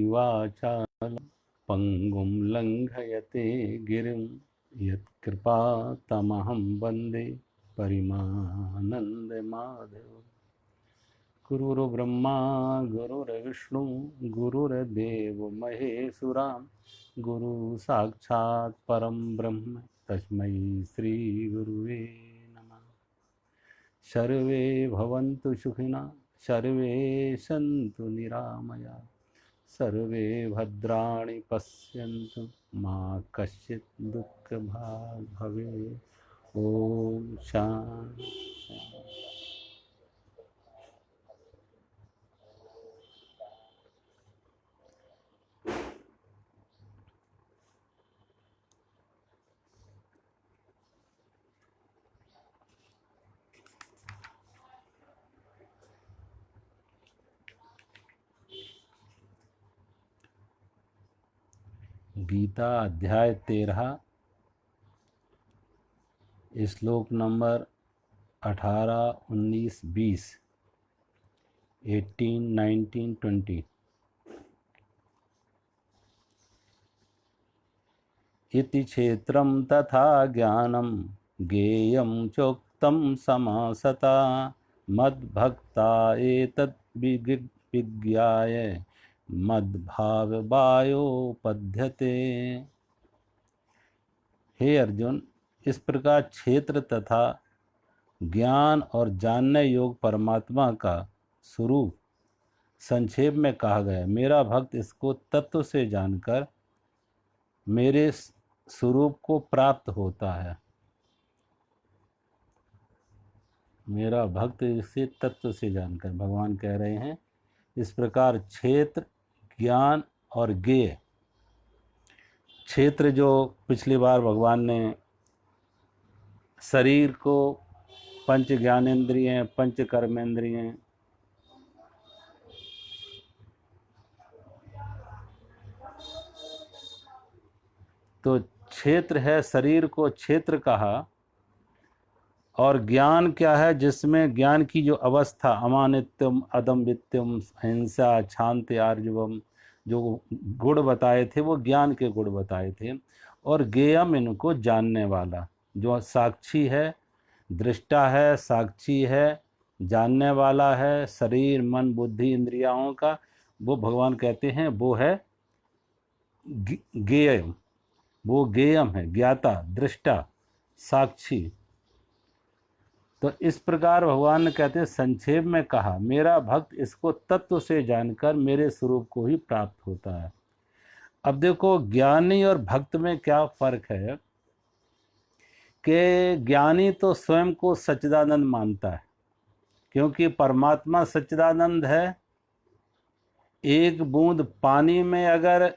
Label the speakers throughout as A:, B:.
A: वाचालं पंगुं लंघयते गिरिं यत्कृपातमहं वन्दे परिमानन्दमाधवम्। गुरुर्ब्रह्मा गुरुर्विष्णु गुरुर्देवो महेश्वरा गुरु साक्षात् परं ब्रह्म तस्मै श्री गुरुवे नमः। सर्वे भवन्तु सुखिनः, सर्वे सन्तु निरामया, सर्वे भद्राणि पश्यन्तु मा कश्चित् दुःखभाग् भवेत्। ओम शांति। गीता अध्याय 13 श्लोक नंबर 18, 19, 20, 18, 19, 20। इति क्षेत्रं तथा ज्ञानं ज्ञेयं चोक्तं समासता मद्भक्ता एतद् विज्ञाय मद्भावायोपपद्यते। हे अर्जुन, इस प्रकार क्षेत्र तथा ज्ञान और जानने योग परमात्मा का स्वरूप संक्षेप में कहा गया। मेरा भक्त इसको तत्व से जानकर मेरे स्वरूप को प्राप्त होता है। मेरा भक्त इसे तत्व से जानकर, भगवान कह रहे हैं, इस प्रकार क्षेत्र, ज्ञान और ज्ञेय। क्षेत्र जो पिछली बार भगवान ने शरीर को पंच ज्ञानेंद्रिय, पंच कर्मेंद्रिय, तो क्षेत्र है, शरीर को क्षेत्र कहा। और ज्ञान क्या है, जिसमें ज्ञान की जो अवस्था अमानित्यम, अदम्भित्यम, अहिंसा, शांति, आर्जवम, जो गुण बताए थे वो ज्ञान के गुण बताए थे। और ज्ञेयम, इनको जानने वाला, जो साक्षी है, दृष्टा है, साक्षी है, जानने वाला है, शरीर मन बुद्धि इंद्रियों का, वो भगवान कहते हैं वो है ज्ञेयम। वो ज्ञेयम है, ज्ञाता, दृष्टा, साक्षी। तो इस प्रकार भगवान ने कहते हैं, संक्षेप में कहा, मेरा भक्त इसको तत्व से जानकर मेरे स्वरूप को ही प्राप्त होता है। अब देखो, ज्ञानी और भक्त में क्या फर्क है कि ज्ञानी तो स्वयं को सच्चिदानंद मानता है, क्योंकि परमात्मा सच्चिदानंद है। एक बूंद पानी में अगर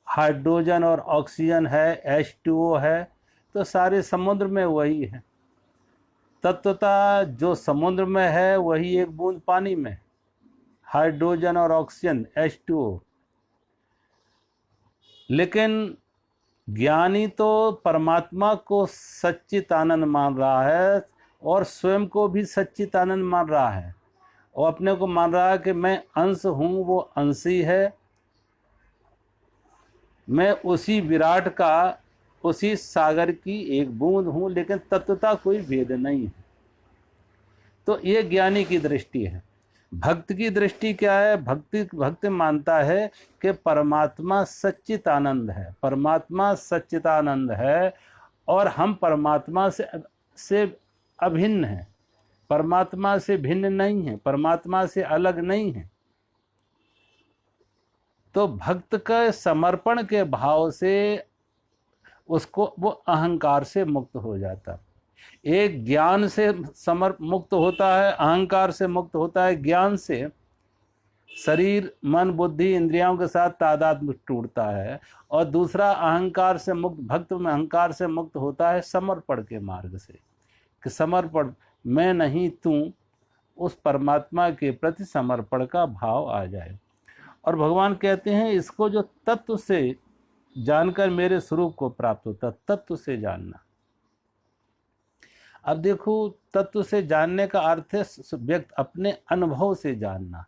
A: हाइड्रोजन और ऑक्सीजन है, H2O है, तो सारे समुद्र में वही है। तत्वता जो समुद्र में है वही एक बूंद पानी में, हाइड्रोजन और ऑक्सीजन, H2O। लेकिन ज्ञानी तो परमात्मा को सच्चित आनंद मान रहा है और स्वयं को भी सच्चित आनंद मान रहा है, और अपने को मान रहा है कि मैं अंश हूँ, वो अंशी है, मैं उसी विराट का, उसी सागर की एक बूंद हूँ, लेकिन तत्वता कोई भेद नहीं है। तो ये ज्ञानी की दृष्टि है। भक्त की दृष्टि क्या है? भक्त मानता है कि परमात्मा सच्चित आनंद है, परमात्मा सच्चिदानंद है, और हम परमात्मा से अभिन्न हैं, परमात्मा से भिन्न नहीं है, परमात्मा से अलग नहीं है। तो भक्त का समर्पण के भाव से उसको, वो अहंकार से मुक्त हो जाता है। एक ज्ञान से मुक्त होता है, अहंकार से मुक्त होता है। ज्ञान से शरीर मन बुद्धि इंद्रियों के साथ तादात्म्य टूटता है, और दूसरा अहंकार से मुक्त, भक्त में अहंकार से मुक्त होता है समर्पण के मार्ग से, कि समर्पण, मैं नहीं तू, उस परमात्मा के प्रति समर्पण का भाव आ जाए। और भगवान कहते हैं, इसको जो तत्व से जानकर मेरे स्वरूप को प्राप्त होता, तत्व से जानना। अब देखो, तत्व से जानने का अर्थ है व्यक्त अपने अनुभव से जानना।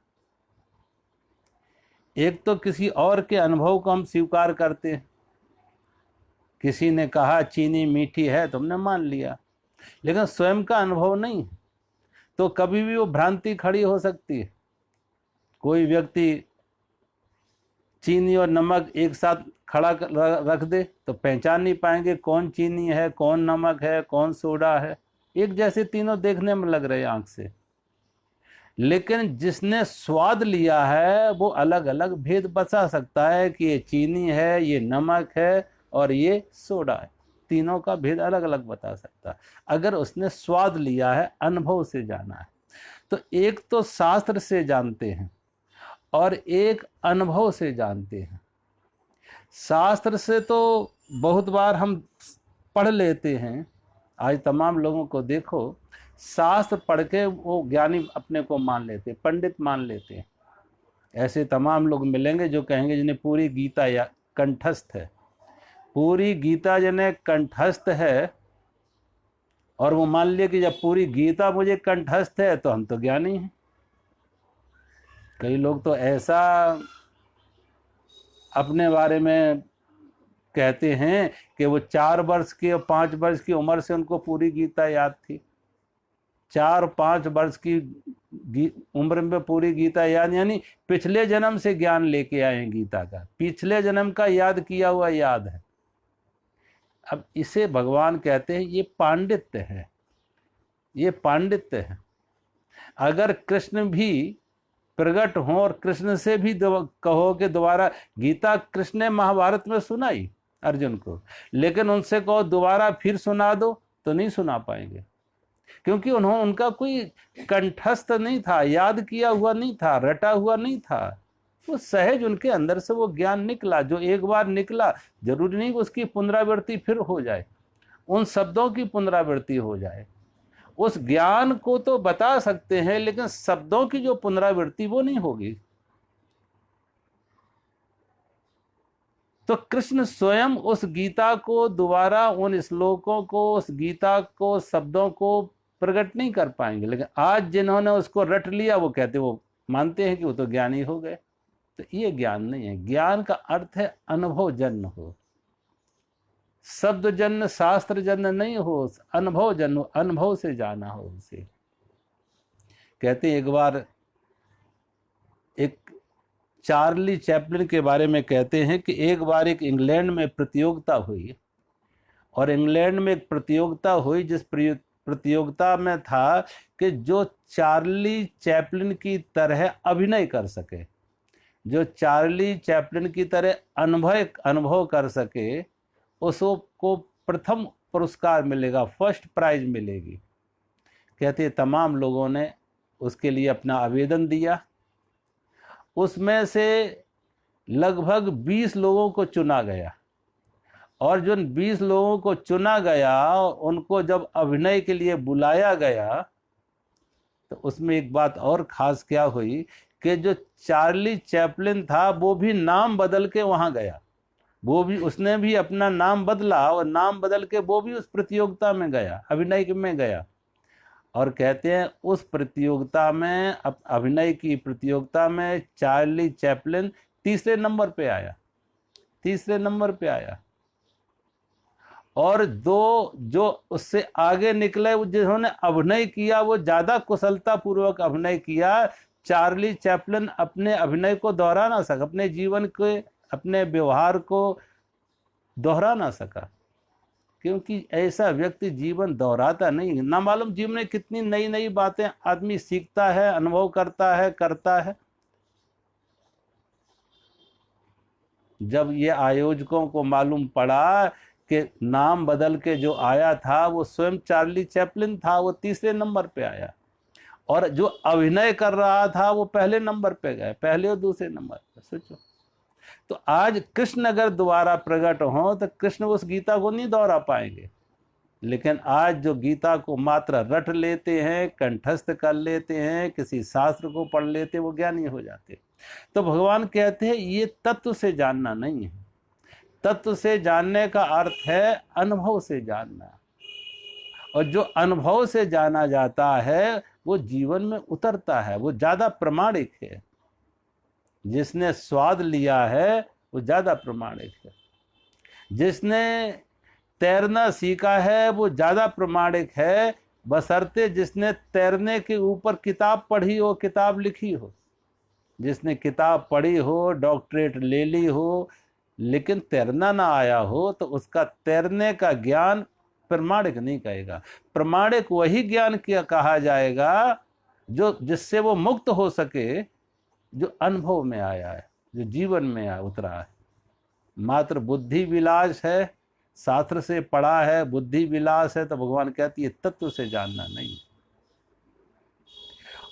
A: एक तो किसी और के अनुभव को हम स्वीकार करते हैं। किसी ने कहा चीनी मीठी है, तुमने मान लिया, लेकिन स्वयं का अनुभव नहीं, तो कभी भी वो भ्रांति खड़ी हो सकती है। कोई व्यक्ति चीनी और नमक एक साथ खड़ा रख दे तो पहचान नहीं पाएंगे कौन चीनी है, कौन नमक है, कौन सोडा है। एक जैसे तीनों देखने में लग रहे हैं आंख से, लेकिन जिसने स्वाद लिया है वो अलग अलग भेद बता सकता है कि ये चीनी है, ये नमक है और ये सोडा है। तीनों का भेद अलग अलग बता सकता है अगर उसने स्वाद लिया है, अनुभव से जाना है। तो एक तो शास्त्र से जानते हैं और एक अनुभव से जानते हैं। शास्त्र से तो बहुत बार हम पढ़ लेते हैं। आज तमाम लोगों को देखो, शास्त्र पढ़ के वो ज्ञानी अपने को मान लेते, पंडित मान लेते हैं। ऐसे तमाम लोग मिलेंगे जो कहेंगे जिन्हें पूरी गीता या कंठस्थ है, पूरी गीता जिन्हें कंठस्थ है, और वो मान लिया कि जब पूरी गीता मुझे कंठस्थ है तो हम तो ज्ञानी हैं। कई लोग तो ऐसा अपने बारे में कहते हैं कि वो 4 वर्ष की और 5 वर्ष की उम्र से उनको पूरी गीता याद थी। 4-5 वर्ष की उम्र में पूरी गीता याद, यानी पिछले जन्म से ज्ञान लेके आए हैं गीता का, पिछले जन्म का याद किया हुआ याद है। अब इसे भगवान कहते हैं ये पांडित्य है, ये पांडित्य है। अगर कृष्ण भी प्रकट हो और कृष्ण से भी कहो कि दोबारा, गीता कृष्ण ने महाभारत में सुनाई अर्जुन को, लेकिन उनसे कहो दोबारा फिर सुना दो तो नहीं सुना पाएंगे, क्योंकि उनका कोई कंठस्थ नहीं था, याद किया हुआ नहीं था, रटा हुआ नहीं था। वो सहज उनके अंदर से वो ज्ञान निकला। जो एक बार निकला जरूरी नहीं कि उसकी पुनरावृत्ति फिर हो जाए, उन शब्दों की पुनरावृत्ति हो जाए। उस ज्ञान को तो बता सकते हैं, लेकिन शब्दों की जो पुनरावृत्ति वो नहीं होगी। तो कृष्ण स्वयं उस गीता को दोबारा, उन श्लोकों को, उस गीता को, शब्दों को प्रकट नहीं कर पाएंगे, लेकिन आज जिन्होंने उसको रट लिया वो कहते, वो मानते हैं कि वो तो ज्ञानी हो गए। तो ये ज्ञान नहीं है। ज्ञान का अर्थ है अनुभव जन्य हो, शब्द जन्य, शास्त्र जन्य नहीं हो, अनुभव जन्य हो, अनुभव से जाना हो उसे। कहते हैं एक बार एक चार्ली चैपलिन के बारे में कहते हैं कि एक बार एक इंग्लैंड में प्रतियोगिता हुई, और इंग्लैंड में एक प्रतियोगिता हुई जिस प्रतियोगिता में था कि जो चार्ली चैपलिन की तरह अभिनय कर सके, जो चार्ली चैपलिन की तरह अनुभव कर सके, उसको प्रथम पुरस्कार मिलेगा, फर्स्ट प्राइज मिलेगी। कहते तमाम लोगों ने उसके लिए अपना आवेदन दिया। उसमें से लगभग 20 लोगों को चुना गया, और जो 20 लोगों को चुना गया उनको जब अभिनय के लिए बुलाया गया, तो उसमें एक बात और खास क्या हुई कि जो चार्ली चैपलिन था वो भी नाम बदल के वहां गया। वो भी, उसने भी अपना नाम बदला और नाम बदल के वो भी उस प्रतियोगिता में गया, अभिनय में गया। और कहते हैं उस प्रतियोगिता में, अभिनय की प्रतियोगिता में चार्ली चैपलिन तीसरे नंबर पे आया, तीसरे नंबर पे आया। और दो जो उससे आगे निकले, जिन्होंने अभिनय किया, वो ज्यादा कुशलता पूर्वक अभिनय किया। चार्ली चैपलिन अपने अभिनय को दोहरा ना सका, अपने जीवन के, अपने व्यवहार को दोहरा ना सका, क्योंकि ऐसा व्यक्ति जीवन दोहराता नहीं। ना मालूम जीवन में कितनी नई नई बातें आदमी सीखता है, अनुभव करता है। जब ये आयोजकों को मालूम पड़ा कि नाम बदल के जो आया था वो स्वयं चार्ली चैपलिन था, वो तीसरे नंबर पे आया, और जो अभिनय कर रहा था वो पहले नंबर पे गए, पहले और दूसरे नंबर पे। सोचो, तो आज कृष्ण अगर दोबारा प्रकट हो तो कृष्ण उस गीता को नहीं दोहरा पाएंगे, लेकिन आज जो गीता को मात्र रट लेते हैं, कंठस्थ कर लेते हैं, किसी शास्त्र को पढ़ लेते हैं, वो ज्ञानी हो जाते। तो भगवान कहते हैं ये तत्व से जानना नहीं है। तत्व से जानने का अर्थ है अनुभव से जानना, और जो अनुभव से जाना जाता है वो जीवन में उतरता है, वो ज्यादा प्रमाणिक है। जिसने स्वाद लिया है वो ज़्यादा प्रमाणिक है। जिसने तैरना सीखा है वो ज़्यादा प्रमाणिक है, बशर्ते जिसने तैरने के ऊपर किताब पढ़ी हो, किताब लिखी हो। जिसने किताब पढ़ी हो, डॉक्टरेट ले ली हो, लेकिन तैरना ना आया हो, तो उसका तैरने का ज्ञान प्रमाणिक नहीं कहेगा। प्रमाणिक वही ज्ञान क्या कहा जाएगा जो जिससे वो मुक्त हो सके, जो अनुभव में आया है, जो जीवन में उतरा है। मात्र बुद्धि विलास है, शास्त्र से पढ़ा है, बुद्धि विलास है, तो भगवान कहती है तत्व से जानना नहीं।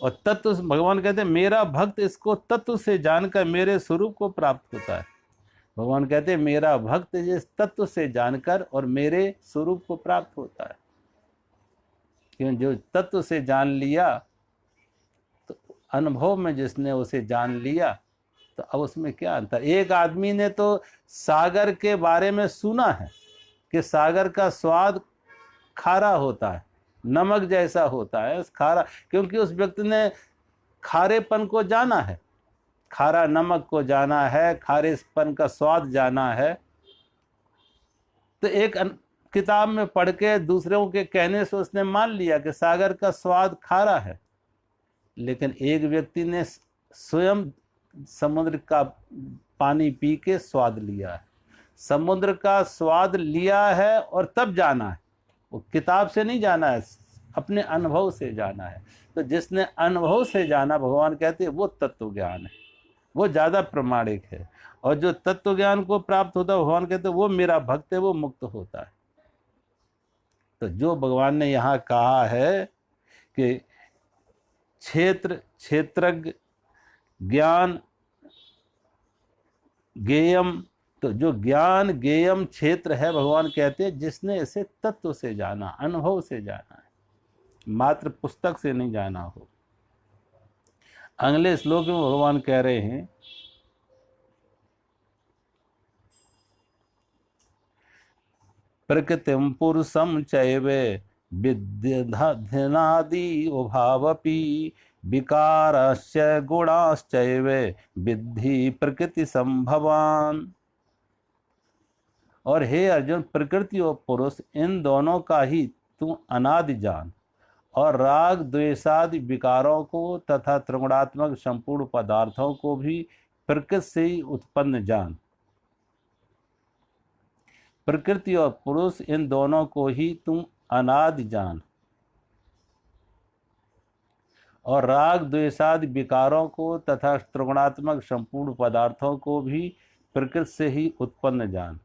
A: और तत्व, भगवान कहते हैं मेरा भक्त इसको तत्व से जानकर मेरे स्वरूप को प्राप्त होता है। भगवान कहते हैं मेरा भक्त जिस तत्व से जानकर और मेरे स्वरूप को प्राप्त होता है। क्यों? जो तत्व से जान लिया, तो अनुभव में जिसने उसे जान लिया, तो अब उसमें क्या अंतर। एक आदमी ने तो सागर के बारे में सुना है कि सागर का स्वाद खारा होता है, नमक जैसा होता है, खारा, क्योंकि उस व्यक्ति ने खारेपन को जाना है, खारा नमक को जाना है, खारेपन का स्वाद जाना है। तो एक किताब में पढ़ के दूसरों के कहने से उसने मान लिया कि सागर का स्वाद खारा है। लेकिन एक व्यक्ति ने स्वयं समुद्र का पानी पी के स्वाद लिया है, समुद्र का स्वाद लिया है और तब जाना है। वो किताब से नहीं जाना है, अपने अनुभव से जाना है। तो जिसने अनुभव से जाना, भगवान कहते हैं वो तत्व ज्ञान है, वो ज़्यादा प्रमाणिक है। और जो तत्व ज्ञान को प्राप्त होता है, भगवान कहते हैं वो मेरा भक्त है, वो मुक्त होता है। तो जो भगवान ने यहाँ कहा है कि क्षेत्रज्ञ ज्ञान गेयम, तो जो ज्ञान गेयम क्षेत्र है, भगवान कहते हैं जिसने इसे तत्व से जाना, अनुभव से जाना है, मात्र पुस्तक से नहीं जाना हो। अगले श्लोक में भगवान कह रहे हैं प्रकृतिम पुरुषम चैवे विद्यधनादि उभावपि विकारस्य गुणाश्चैवे विद्धि प्रकृति संभवान। और हे अर्जुन, प्रकृति और पुरुष इन दोनों का ही तू अनादि जान, और राग द्वेषादि विकारों को तथा त्रिगुणात्मक संपूर्ण पदार्थों को भी प्रकृति से ही उत्पन्न जान। प्रकृति और पुरुष इन दोनों को ही तुम अनादि जान, और राग द्वेषादि विकारों को तथा त्रिगुणात्मक संपूर्ण पदार्थों को भी प्रकृति से ही उत्पन्न जान।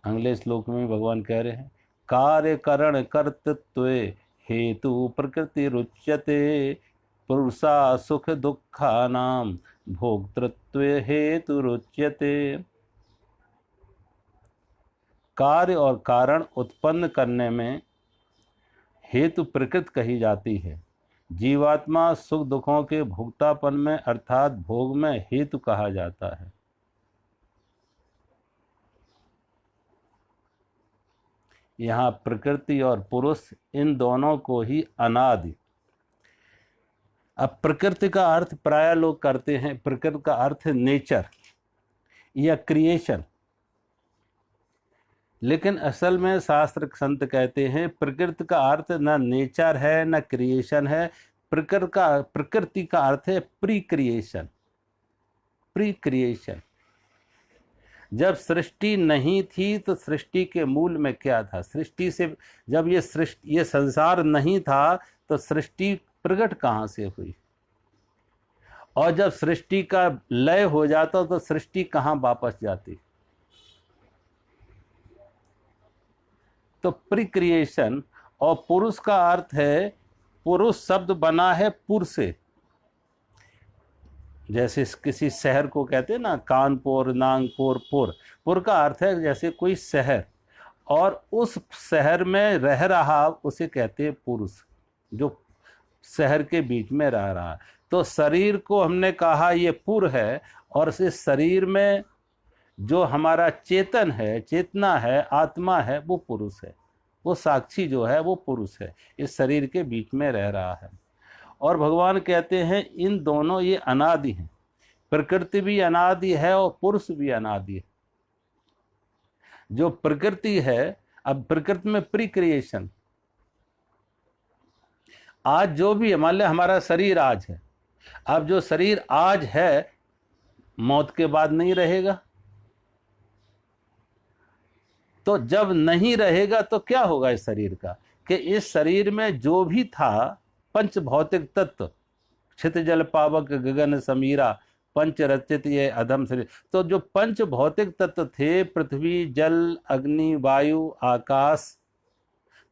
A: अगले श्लोक में भगवान कह रहे हैं कार्य करण कर्तृत्व हेतु प्रकृति रुच्यते पुरुषा सुख दुखानाम भोक्तृत्व हेतु रुच्यते। कार्य और कारण उत्पन्न करने में हेतु प्रकृति कही जाती है। जीवात्मा सुख दुखों के भोक्तापन में अर्थात भोग में हेतु कहा जाता है। यहाँ प्रकृति और पुरुष इन दोनों को ही अनादि। अब प्रकृति का अर्थ प्राय लोग करते हैं, प्रकृति का अर्थ नेचर या क्रिएशन, लेकिन असल में शास्त्र संत कहते हैं प्रकृति का अर्थ न नेचर है न क्रिएशन है। प्रकृति का अर्थ है प्री क्रिएशन। प्री क्रिएशन, जब सृष्टि नहीं थी तो सृष्टि के मूल में क्या था, सृष्टि से जब ये संसार नहीं था तो सृष्टि प्रकट कहाँ से हुई, और जब सृष्टि का लय हो जाता तो सृष्टि कहाँ वापस जाती। तो प्री क्रिएशन। और पुरुष का अर्थ है, पुरुष शब्द बना है पुर से, जैसे किसी शहर को कहते हैं ना, कानपुर, नागपुर, पुर का अर्थ है जैसे कोई शहर, और उस शहर में रह रहा उसे कहते हैं पुरुष, जो शहर के बीच में रह रहा है। तो शरीर को हमने कहा ये पुर है, और इस शरीर में जो हमारा चेतन है, चेतना है, आत्मा है, वो पुरुष है। वो साक्षी जो है वो पुरुष है, इस शरीर के बीच में रह रहा है। और भगवान कहते हैं इन दोनों ये अनादि हैं, प्रकृति भी अनादि है और पुरुष भी अनादि है। जो प्रकृति है, अब प्रकृति में प्री क्रिएशन, आज जो भी मान लिया हमारा शरीर आज है, अब जो शरीर आज है मौत के बाद नहीं रहेगा। तो जब नहीं रहेगा तो क्या होगा इस शरीर का, कि इस शरीर में जो भी था पंच भौतिक तत्व, क्षित जल पावक गगन समीरा पंच रचित ये अधम शरीर, तो जो पंच भौतिक तत्व थे, पृथ्वी जल अग्नि वायु आकाश,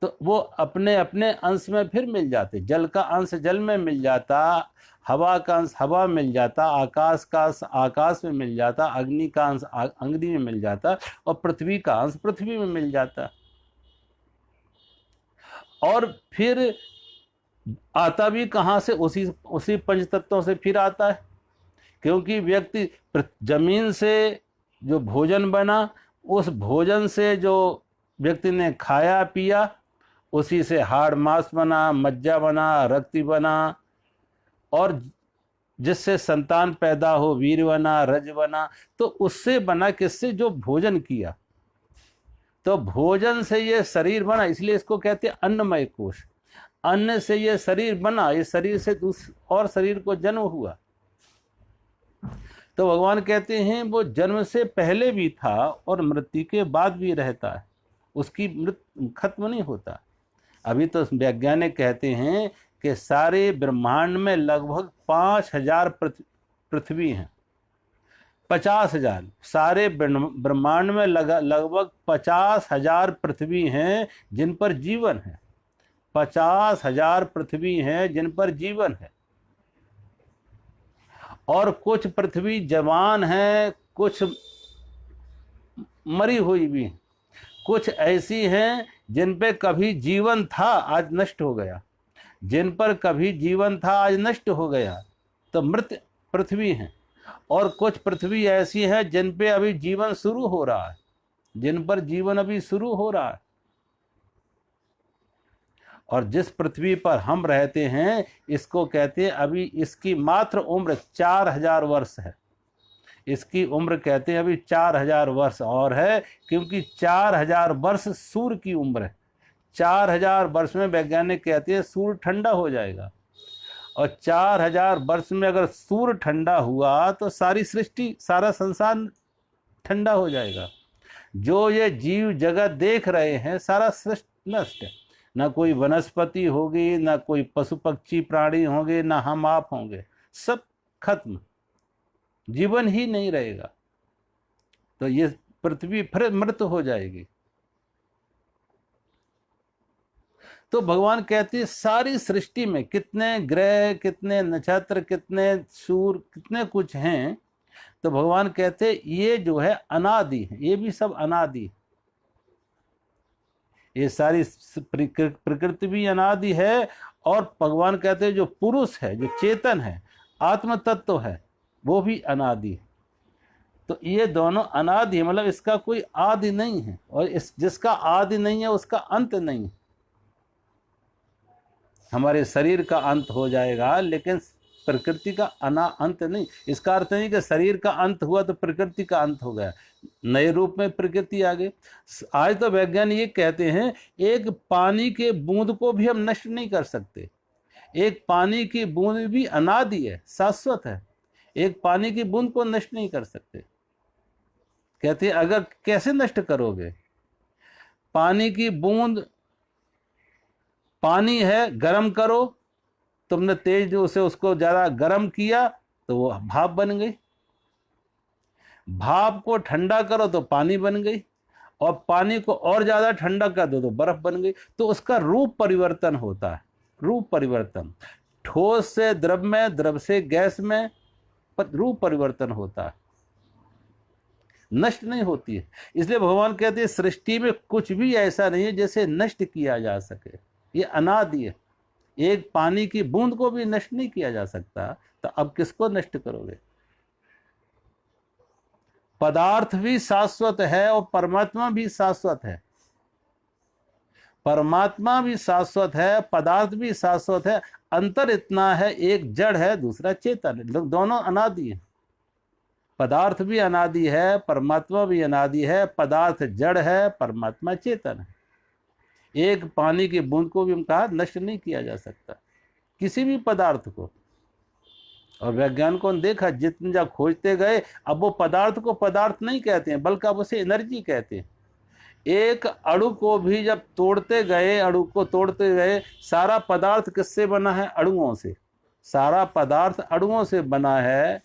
A: तो वो अपने अपने अंश में फिर मिल जाते। जल का अंश जल में मिल जाता, हवा का अंश हवा मिल जाता, आकाश का अंश आकाश में मिल जाता, अग्नि का अंश अग्नि में मिल जाता, और पृथ्वी का अंश पृथ्वी में मिल जाता। और फिर आता भी कहाँ से, उसी पंच तत्वों से फिर आता है। क्योंकि व्यक्ति जमीन से जो भोजन बना, उस भोजन से जो व्यक्ति ने खाया पिया, उसी से हाड़ मांस बना, मज्जा बना, रक्त बना, और जिससे संतान पैदा हो वीर बना, रज बना। तो उससे बना किससे, जो भोजन किया। तो भोजन से ये शरीर बना, इसलिए इसको कहते हैं अन्नमय कोश। अन्न से ये शरीर बना, इस शरीर से और शरीर को जन्म हुआ। तो भगवान कहते हैं वो जन्म से पहले भी था और मृत्यु के बाद भी रहता है, उसकी मृत्यु खत्म नहीं होता। अभी तो वैज्ञानिक कहते हैं कि सारे ब्रह्मांड में लगभग 5000 पृथ्वी हैं, 50,000। सारे ब्रह्मांड में लगभग 50,000 पृथ्वी हैं जिन पर जीवन है, 50,000 पृथ्वी हैं जिन पर जीवन है। और कुछ पृथ्वी जवान है, कुछ मरी हुई भी, कुछ ऐसी हैं जिन पे कभी जीवन था आज नष्ट हो गया, जिन पर कभी जीवन था आज नष्ट हो गया, तो मृत पृथ्वी हैं। और कुछ पृथ्वी ऐसी है जिन पे अभी जीवन शुरू हो रहा है, जिन पर जीवन अभी शुरू हो रहा है। और जिस पृथ्वी पर हम रहते हैं इसको कहते हैं, अभी इसकी मात्र उम्र 4000 वर्ष है। इसकी उम्र कहते हैं अभी 4000 वर्ष और है, क्योंकि 4000 वर्ष सूर्य की उम्र है। 4000 वर्ष में वैज्ञानिक कहते हैं सूर्य ठंडा हो जाएगा, और 4000 वर्ष में अगर सूर्य ठंडा हुआ तो सारी सृष्टि, सारा संसार ठंडा हो जाएगा। जो ये जीव जगत देख रहे हैं सारा सृष्टि नष्ट है, ना कोई वनस्पति होगी, ना कोई पशु पक्षी प्राणी होंगे, ना हम आप होंगे, सब खत्म, जीवन ही नहीं रहेगा। तो ये पृथ्वी फिर मृत हो जाएगी। तो भगवान कहते हैं सारी सृष्टि में कितने ग्रह, कितने नक्षत्र, कितने सूर्य, कितने कुछ हैं। तो भगवान कहते हैं ये जो है अनादि है, ये भी सब अनादि है। ये सारी प्रकृति भी अनादि है। और भगवान कहते हैं जो पुरुष है, जो चेतन है, आत्म तत्व है, वो भी अनादि है। तो ये दोनों अनादि है, मतलब इसका कोई आदि नहीं है, और इस जिसका आदि नहीं है उसका अंत नहीं है। हमारे शरीर का अंत हो जाएगा लेकिन प्रकृति का अंत नहीं। इसका अर्थ नहीं कि शरीर का अंत हुआ तो प्रकृति का अंत हो गया, नए रूप में प्रकृति आ गई। आज तो वैज्ञानिक ये कहते हैं एक पानी के बूंद को भी हम नष्ट नहीं कर सकते। एक पानी की बूंद भी अनादि है, शाश्वत है, एक पानी की बूंद को नष्ट नहीं कर सकते। कहते हैं अगर कैसे नष्ट करोगे, पानी की बूंद, पानी है, गर्म करो, तुमने तेज जो उसे उसको ज़्यादा गर्म किया तो वो भाप बन गई, भाप को ठंडा करो तो पानी बन गई, और पानी को और ज़्यादा ठंडा कर दो तो बर्फ बन गई। तो उसका रूप परिवर्तन होता है, रूप परिवर्तन, ठोस से द्रव में, द्रव से गैस में रूप परिवर्तन होता है, नष्ट नहीं होती है। इसलिए भगवान कहते हैं सृष्टि में कुछ भी ऐसा नहीं है जैसे नष्ट किया जा सके, ये अनादि है। एक पानी की बूंद को भी नष्ट नहीं किया जा सकता, तो अब किसको नष्ट करोगे। पदार्थ भी शाश्वत है और परमात्मा भी शाश्वत है। परमात्मा भी शाश्वत है, पदार्थ भी शाश्वत है। अंतर इतना है, एक जड़ है, दूसरा चेतन है। लोग दोनों अनादि हैं। पदार्थ भी अनादि है, परमात्मा भी अनादि है। पदार्थ जड़ है, परमात्मा चेतन है। एक पानी की बूंद को भी हम कहा नष्ट नहीं किया जा सकता, किसी भी पदार्थ को। और वैज्ञानिकों ने देखा, जितने जब खोजते गए, अब वो पदार्थ को पदार्थ नहीं कहते हैं, बल्कि अब उसे एनर्जी कहते हैं। एक अणु को भी जब तोड़ते गए, अणु को तोड़ते गए, सारा पदार्थ किससे बना है? अणुओं से। सारा पदार्थ अणुओं से बना है,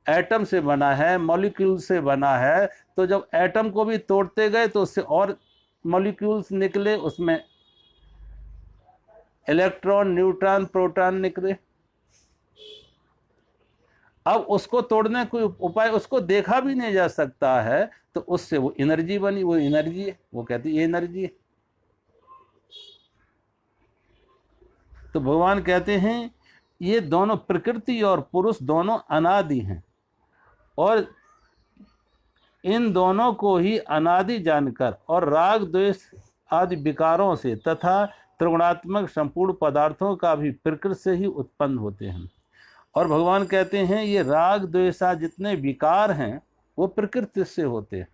A: एटम से बना है, मॉलिक्यूल से बना है। तो जब एटम को भी तोड़ते गए तो उससे और मॉलिक्यूल्स निकले, उसमें इलेक्ट्रॉन, न्यूट्रॉन, प्रोटॉन निकले। अब उसको तोड़ने कोई उपाय, उसको देखा भी नहीं जा सकता है, तो उससे वो एनर्जी बनी। वो एनर्जी है, वो कहती है ये एनर्जी है। तो भगवान कहते हैं ये दोनों, प्रकृति और पुरुष दोनों अनादि हैं, और इन दोनों को ही अनादि जानकर और राग द्वेष आदि विकारों से तथा त्रिगुणात्मक संपूर्ण पदार्थों का भी प्रकृति से ही उत्पन्न होते हैं। और भगवान कहते हैं ये राग द्वेषा जितने विकार हैं वो प्रकृति से होते हैं।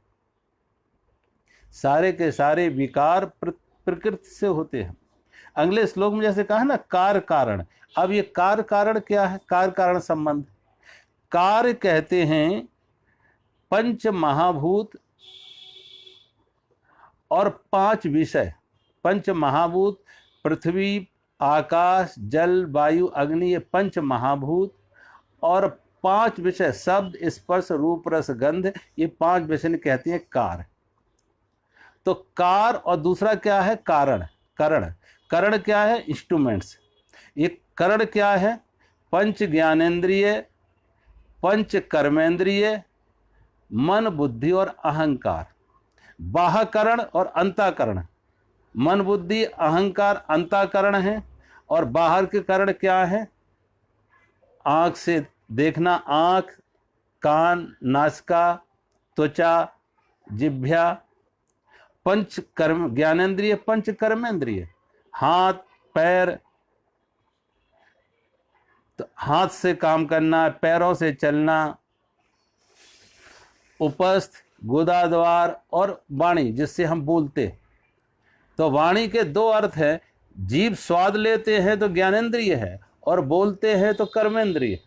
A: सारे के सारे विकार प्रकृति से होते हैं। अगले श्लोक में जैसे कहा ना कार्य कारण, अब ये कार्य कारण क्या है? कार्य कारण संबंध। कार्य कहते हैं पंच महाभूत और 5 विषय। पंच महाभूत पृथ्वी, आकाश, जल, वायु, अग्नि, ये पंच महाभूत, और 5 विषय शब्द, स्पर्श, रूप, रस, गंध, ये 5 विषय कहते हैं कार। तो कार, और दूसरा क्या है? कारण। करण। करण क्या है? इंस्ट्रूमेंट्स। ये करण क्या है? पंच ज्ञानेन्द्रिय, पंच कर्मेंद्रिय, मन, बुद्धि और अहंकार। बाह्यकरण और अंतःकरण। मन, बुद्धि, अहंकार अंतःकरण है, और बाहर के करण क्या है? आंख से देखना, आंख, कान, नासिका, त्वचा, जिह्वा। पंच कर्म ज्ञानेन्द्रिय, पंच कर्मेंद्रिय, हाथ, पैर, तो हाथ से काम करना, पैरों से चलना, उपस्थ, गुदाद्वार, और वाणी जिससे हम बोलते। तो वाणी के 2 अर्थ हैं। जीभ स्वाद लेते हैं तो ज्ञानेंद्रिय है, और बोलते हैं तो कर्मेंद्रिय।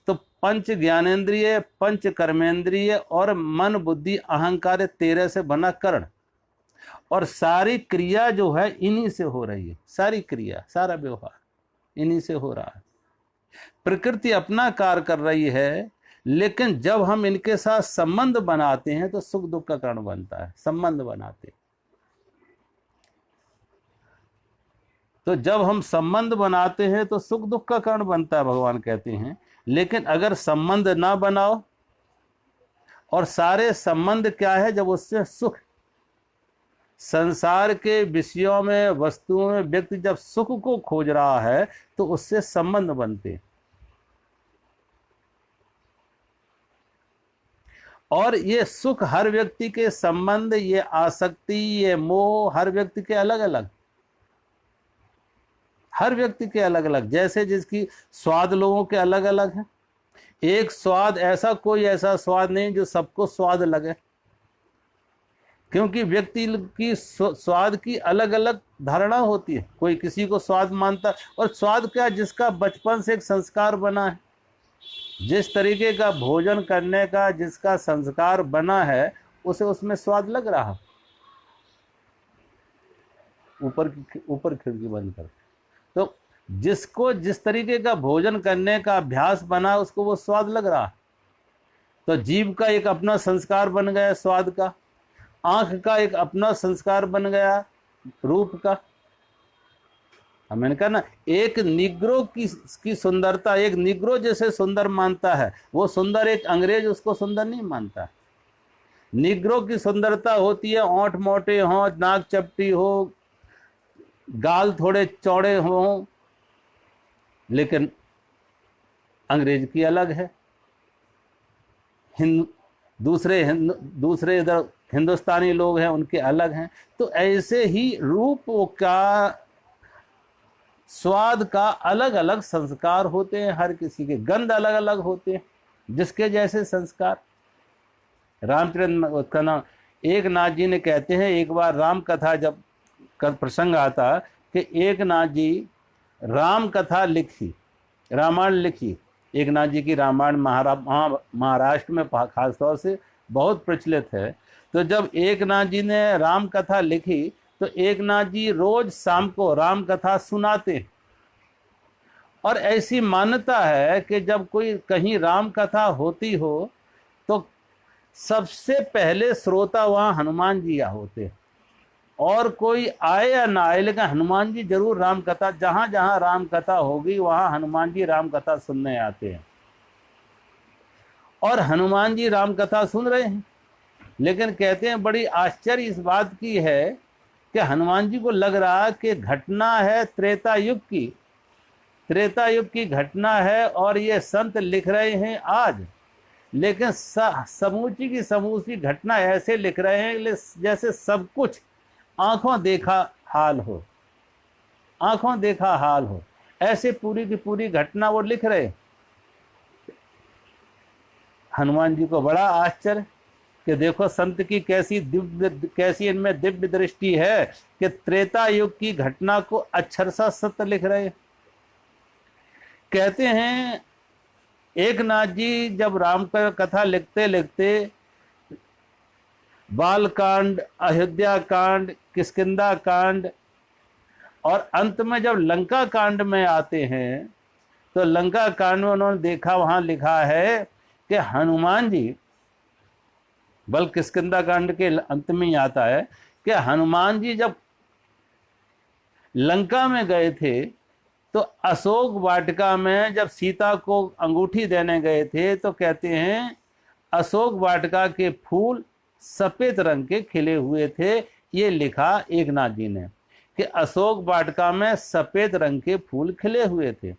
A: तो पंच ज्ञानेंद्रिय, पंच कर्मेंद्रिय और मन, बुद्धि, अहंकार, 13 से बना कर्ण। और सारी क्रिया जो है इन्हीं से हो रही है। सारी क्रिया, सारा व्यवहार इन्हीं से हो रहा है। प्रकृति अपना कार्य कर रही है, लेकिन जब हम इनके साथ संबंध बनाते हैं तो सुख दुख का कारण बनता है। संबंध बनाते, तो जब हम संबंध बनाते हैं तो सुख दुख का कारण बनता है, भगवान कहते हैं। लेकिन अगर संबंध ना बनाओ, और सारे संबंध क्या है? जब उससे सुख, संसार के विषयों में, वस्तुओं में व्यक्ति जब सुख को खोज रहा है तो उससे संबंध बनते। और ये सुख, हर व्यक्ति के संबंध, ये आसक्ति, ये मोह हर व्यक्ति के अलग अलग, हर व्यक्ति के अलग अलग। जैसे जिसकी स्वाद लोगों के अलग अलग है। एक स्वाद ऐसा, कोई ऐसा स्वाद नहीं जो सबको स्वाद लगे, क्योंकि व्यक्ति की स्वाद की अलग अलग धारणा होती है। कोई किसी को स्वाद मानता, और स्वाद क्या? जिसका बचपन से एक संस्कार बना है, जिस तरीके का भोजन करने का जिसका संस्कार बना है, उसे उसमें स्वाद लग रहा। ऊपर खिड़की बंद कर। तो जिसको जिस तरीके का भोजन करने का अभ्यास बना, उसको वो स्वाद लग रहा। तो जीभ का एक अपना संस्कार बन गया स्वाद का, आंख का एक अपना संस्कार बन गया रूप का। मैंने कहा ना, एक निग्रो की सुंदरता, एक निग्रो जैसे सुंदर मानता है, वो सुंदर एक अंग्रेज उसको सुंदर नहीं मानता। निग्रो की सुंदरता होती है ओंठ मोटे हों, नाक चपटी हो, गाल थोड़े चौड़े हों, लेकिन अंग्रेज की अलग है। दूसरे इधर हिंदुस्तानी लोग हैं उनके अलग हैं। तो ऐसे ही रूप का, स्वाद का अलग अलग संस्कार होते हैं, हर किसी के गंध अलग अलग होते हैं, जिसके जैसे संस्कार। रामचंद्र का नाम, एक नाथ जी ने कहते हैं, एक बार राम कथा जब प्रसंग आता कि एक नाथ जी राम कथा लिखी, रामायण लिखी। एक नाथ जी की रामायण महाराष्ट्र में खासतौर से बहुत प्रचलित है। तो जब एक नाथ जी ने राम कथा लिखी तो एक नाथ जी रोज शाम को राम कथा सुनाते। और ऐसी मान्यता है कि जब कोई कहीं राम कथा होती हो तो सबसे पहले श्रोता वहाँ हनुमान जी होते। और कोई आए या ना आए, लेकिन हनुमान जी जरूर राम कथा, जहां जहां राम कथा होगी वहां हनुमान जी राम कथा सुनने आते हैं। और हनुमान जी राम कथा सुन रहे हैं, लेकिन कहते हैं बड़ी आश्चर्य इस बात की है कि हनुमान जी को लग रहा कि घटना है त्रेता युग की, त्रेता युग की घटना है और ये संत लिख रहे हैं आज। लेकिन समूची की समूची घटना ऐसे लिख रहे हैं जैसे सब कुछ आंखों देखा हाल हो, आंखों देखा हाल हो, ऐसे पूरी की पूरी घटना वो लिख रहे। हनुमान जी को बड़ा आश्चर्य कि देखो संत की कैसी इनमें दिव्य दृष्टि है कि त्रेता युग की घटना को अक्षरशः सत्य लिख रहे। कहते हैं एक नाथ जी जब राम का कथा लिखते लिखते बाल कांड, अयोध्या कांड, किष्किंधा कांड और अंत में जब लंका कांड में आते हैं तो लंका कांड में उन्होंने देखा, वहां लिखा है कि हनुमान जी, बल किष्किंधा कांड के अंत में ही आता है कि हनुमान जी जब लंका में गए थे तो अशोक वाटिका में जब सीता को अंगूठी देने गए थे तो कहते हैं अशोक वाटिका के फूल सफेद रंग के खिले हुए थे। ये लिखा एक नाथ जी ने कि अशोक वाटिका में सफेद रंग के फूल खिले हुए थे।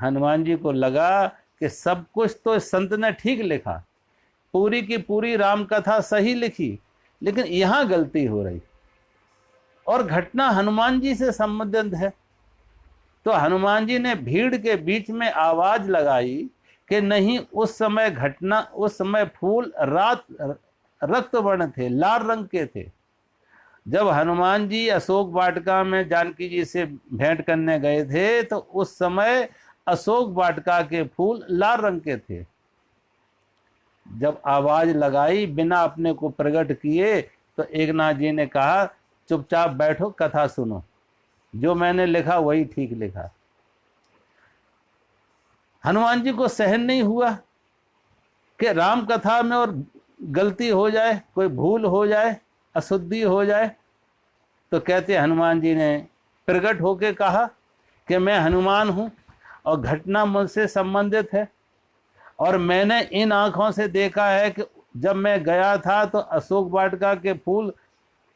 A: हनुमान जी को लगा कि सब कुछ तो संत ने ठीक लिखा, पूरी की पूरी राम कथा सही लिखी, लेकिन यहां गलती हो रही और घटना हनुमान जी से संबंधित है। तो हनुमान जी ने भीड़ के बीच में आवाज लगाई कि नहीं, उस समय घटना, उस समय फूल रक्त वर्ण थे, लाल रंग के थे। जब हनुमान जी अशोक वाटिका में जानकी जी से भेंट करने गए थे तो उस समय अशोक वाटिका के फूल लाल रंग के थे। जब आवाज लगाई बिना अपने को प्रकट किए तो एक नाथ जी ने कहा चुपचाप बैठो, कथा सुनो, जो मैंने लिखा वही ठीक लिखा। हनुमान जी को सहन नहीं हुआ कि राम कथा में और गलती हो जाए, कोई भूल हो जाए, अशुद्धि हो जाए। तो कहते हनुमान जी ने प्रकट होके कहा कि मैं हनुमान हूं और घटना मुझसे संबंधित है और मैंने इन आंखों से देखा है कि जब मैं गया था तो अशोक वाटिका के फूल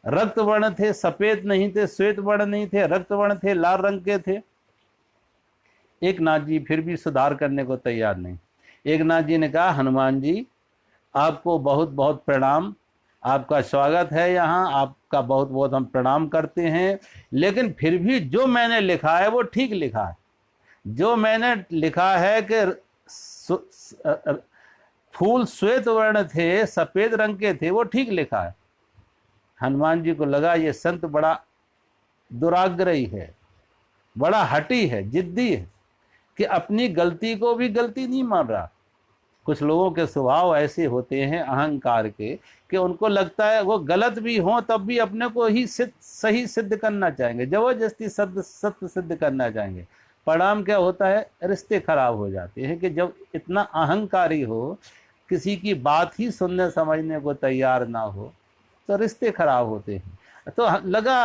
A: रक्त वर्ण थे, सफेद नहीं थे, श्वेत वर्ण नहीं थे, रक्त वर्ण थे, लाल रंग के थे। एक नाथ जी फिर भी सुधार करने को तैयार नहीं। एक नाथ जी ने कहा हनुमान जी आपको बहुत बहुत प्रणाम, आपका स्वागत है यहाँ, आपका बहुत बहुत हम प्रणाम करते हैं, लेकिन फिर भी जो मैंने लिखा है वो ठीक लिखा है। जो मैंने लिखा है कि फूल श्वेत वर्ण थे, सफेद रंग के थे, वो ठीक लिखा है। हनुमान जी को लगा ये संत बड़ा दुराग्रही है, बड़ा हठी है, जिद्दी है कि अपनी गलती को भी गलती नहीं मान रहा। कुछ लोगों के स्वभाव ऐसे होते हैं अहंकार के कि उनको लगता है वो गलत भी हों तब भी अपने को ही सही सिद्ध करना चाहेंगे, जबरदस्ती सत्य सिद्ध करना चाहेंगे। परिणाम क्या होता है, रिश्ते खराब हो जाते हैं कि जब इतना अहंकारी हो, किसी की बात ही सुनने समझने को तैयार ना हो तो रिश्ते खराब होते हैं। तो लगा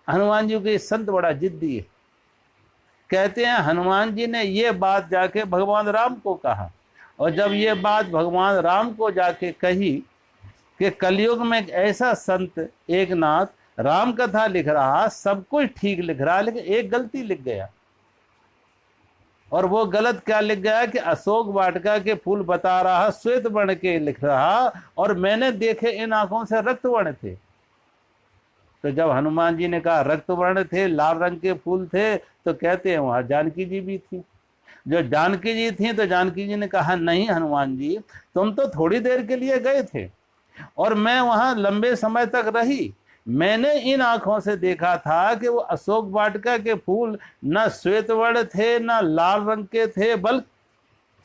A: हनुमान जी के संत बड़ा जिद्दी है। कहते हैं हनुमान जी ने ये बात जाके भगवान राम को कहा और जब ये बात भगवान राम को जाके कही कि कलयुग में एक ऐसा संत एक नाथ राम कथा लिख रहा, सब कुछ ठीक लिख रहा, लेकिन एक गलती लिख गया। और वो गलत क्या लिख गया कि अशोक वाटिका के फूल बता रहा श्वेत वर्ण के लिख रहा, और मैंने देखे इन आंखों से रक्त वर्ण थे। तो जब हनुमान जी ने कहा रक्त वर्ण थे, लाल रंग के फूल थे, तो कहते हैं वहां जानकी जी भी थी। जो जानकी जी थी तो जानकी जी ने कहा नहीं हनुमान जी, तुम तो थोड़ी देर के लिए गए थे और मैं वहां लंबे समय तक रही। मैंने इन आंखों से देखा था कि वो अशोक वाटिका के फूल न श्वेत वर्ण थे न लाल रंग के थे, बल्कि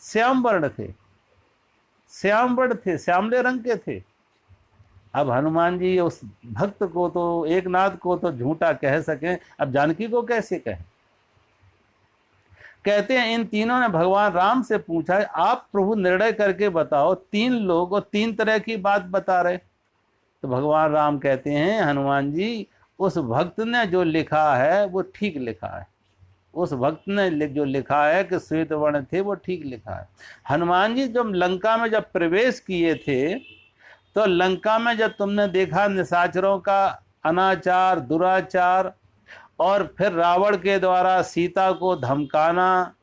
A: श्याम वर्ण थे, श्याम वर्ण थे, श्यामले रंग के थे। अब हनुमान जी उस भक्त को तो, एकनाथ को तो झूठा कह सके, अब जानकी को कैसे कहें। कहते हैं इन तीनों ने भगवान राम से पूछा, आप प्रभु निर्णय करके बताओ, 3 लोग और 3 तरह की बात बता रहे। तो भगवान राम कहते हैं हनुमान जी, उस भक्त ने जो लिखा है वो ठीक लिखा है। उस भक्त ने जो लिखा है कि श्वेत वर्ण थे वो ठीक लिखा है। हनुमान जी जब लंका में जब प्रवेश किए थे, तो लंका में जब तुमने देखा निशाचरों का अनाचार, दुराचार, और फिर रावण के द्वारा सीता को धमकाना,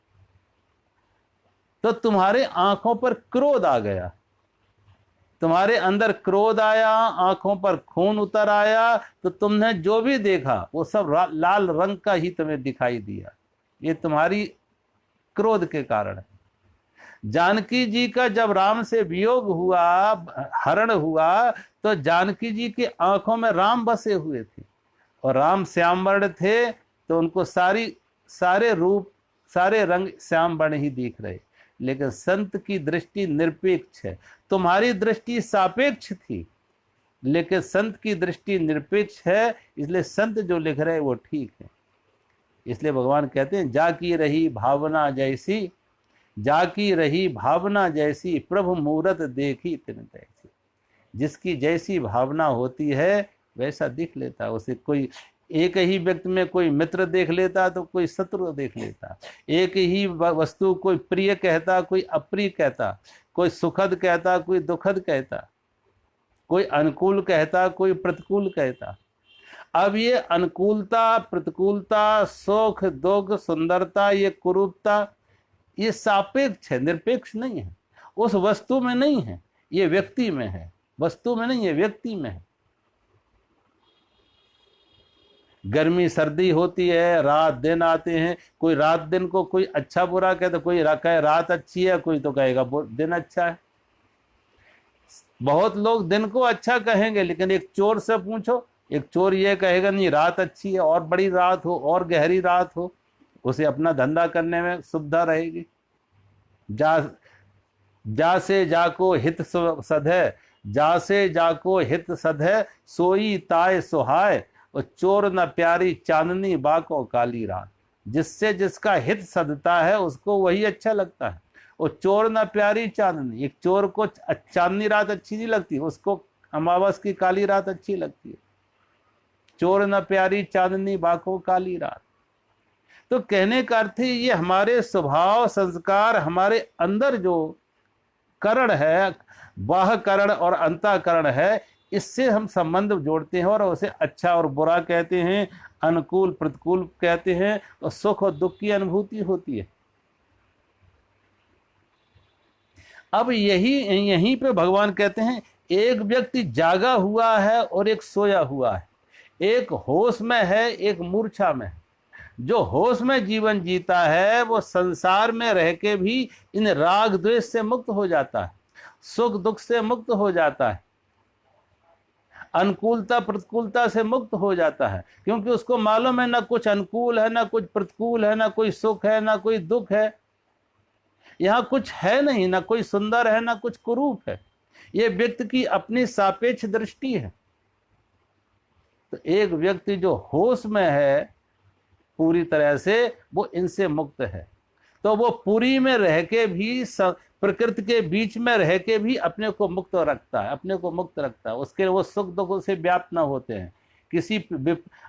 A: तो तुम्हारे आंखों पर क्रोध आ गया, तुम्हारे अंदर क्रोध आया, आंखों पर खून उतर आया, तो तुमने जो भी देखा वो सब लाल रंग का ही तुम्हें दिखाई दिया। ये तुम्हारी क्रोध के कारण है। जानकी जी का जब राम से वियोग हुआ, हरण हुआ, तो जानकी जी की आंखों में राम बसे हुए थे, और राम श्याम वर्ण थे, तो उनको सारे रूप, सारे रंग श्याम वर्ण ही दिख रहे। लेकिन संत की दृष्टि निरपेक्ष है, तुम्हारी दृष्टि सापेक्ष थी, लेकिन संत की दृष्टि निरपेक्ष है, इसलिए संत जो लिख रहे हैं वो ठीक है। इसलिए भगवान कहते हैं जाकी रही भावना जैसी, जाकी रही भावना जैसी, प्रभु मूरत देखी तिन तैसी। जिसकी जैसी भावना होती है वैसा दिख लेता है उसे। कोई एक ही व्यक्ति में कोई मित्र देख लेता तो कोई शत्रु देख लेता, एक ही वस्तु कोई प्रिय कहता कोई अप्रिय कहता, कोई सुखद कहता कोई दुखद कहता, कोई अनुकूल कहता कोई प्रतिकूल कहता। अब ये अनुकूलता, प्रतिकूलता, सुख दुख, सुंदरता, ये कुरूपता, ये सापेक्ष है, निरपेक्ष नहीं है। उस वस्तु में नहीं है, ये व्यक्ति में है। वस्तु में नहीं है, व्यक्ति में है। गर्मी सर्दी होती है, रात दिन आते हैं, कोई रात दिन को कोई अच्छा बुरा कहता, कोई कहे रात अच्छी है, कोई तो कहेगा दिन अच्छा है। बहुत लोग दिन को अच्छा कहेंगे, लेकिन एक चोर से पूछो, एक चोर ये कहेगा नहीं रात अच्छी है, और बड़ी रात हो और गहरी रात हो, उसे अपना धंधा करने में सुविधा रहेगी। जा से जाको हित सद है, जा से जाको हित सद है, सोई ताय सुहाय, और चोर न प्यारी चांदनी बाको काली रात। जिससे जिसका हित सदता है उसको वही अच्छा लगता है। और चोर न प्यारी चांदनी, एक चोर को चांदनी रात अच्छी नहीं लगती, उसको अमावस की काली रात अच्छी लगती है। चोर न प्यारी चांदनी बाको काली रात। तो कहने का अर्थ ये हमारे स्वभाव, संस्कार, हमारे अंदर जो करण है, बाह्य करण और अंतःकरण है, इससे हम संबंध जोड़ते हैं और उसे अच्छा और बुरा कहते हैं, अनुकूल प्रतिकूल कहते हैं, और सुख और दुख की अनुभूति होती है। अब यहीं पे भगवान कहते हैं एक व्यक्ति जागा हुआ है और एक सोया हुआ है, एक होश में है एक मूर्छा में है। जो होश में जीवन जीता है वो संसार में रह के भी इन राग द्वेष से मुक्त हो जाता है, सुख दुख से मुक्त हो जाता है, अनुकूलता प्रतिकूलता से मुक्त हो जाता है, क्योंकि उसको मालूम है ना कुछ अनुकूल है ना कुछ प्रतिकूल है, ना कोई सुख है ना कोई दुख है, यहाँ कुछ है नहीं, ना कोई सुंदर है ना कुछ कुरूप है। ये व्यक्ति की अपनी सापेक्ष दृष्टि है। तो एक व्यक्ति जो होश में है पूरी तरह से, वो इनसे मुक्त है। तो वो पूरी में रह के भी, प्रकृति के बीच में रह के भी अपने को मुक्त रखता है, अपने को मुक्त रखता है। उसके वो सुख दुख से व्याप्त न होते हैं। किसी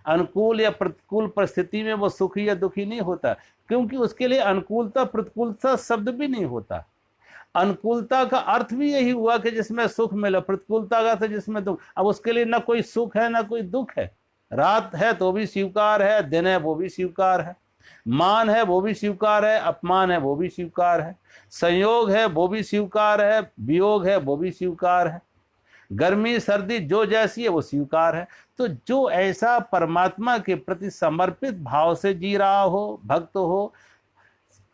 A: अनुकूल या प्रतिकूल परिस्थिति में वो सुखी या दुखी नहीं होता, क्योंकि उसके लिए अनुकूलता प्रतिकूलता शब्द भी नहीं होता। अनुकूलता का अर्थ भी यही हुआ कि जिसमें सुख मिला, प्रतिकूलता का अर्थ जिसमें दुख। अब उसके लिए ना कोई सुख है ना कोई दुख है। रात है तो भी स्वीकार है, दिन है वो भी स्वीकार है। मान है वो भी स्वीकार है, अपमान है वो भी स्वीकार है, संयोग है वो भी स्वीकार है, वियोग है वो भी स्वीकार है, गर्मी सर्दी जो जैसी है वो स्वीकार है। तो जो ऐसा परमात्मा के प्रति समर्पित भाव से जी रहा हो, भक्त हो,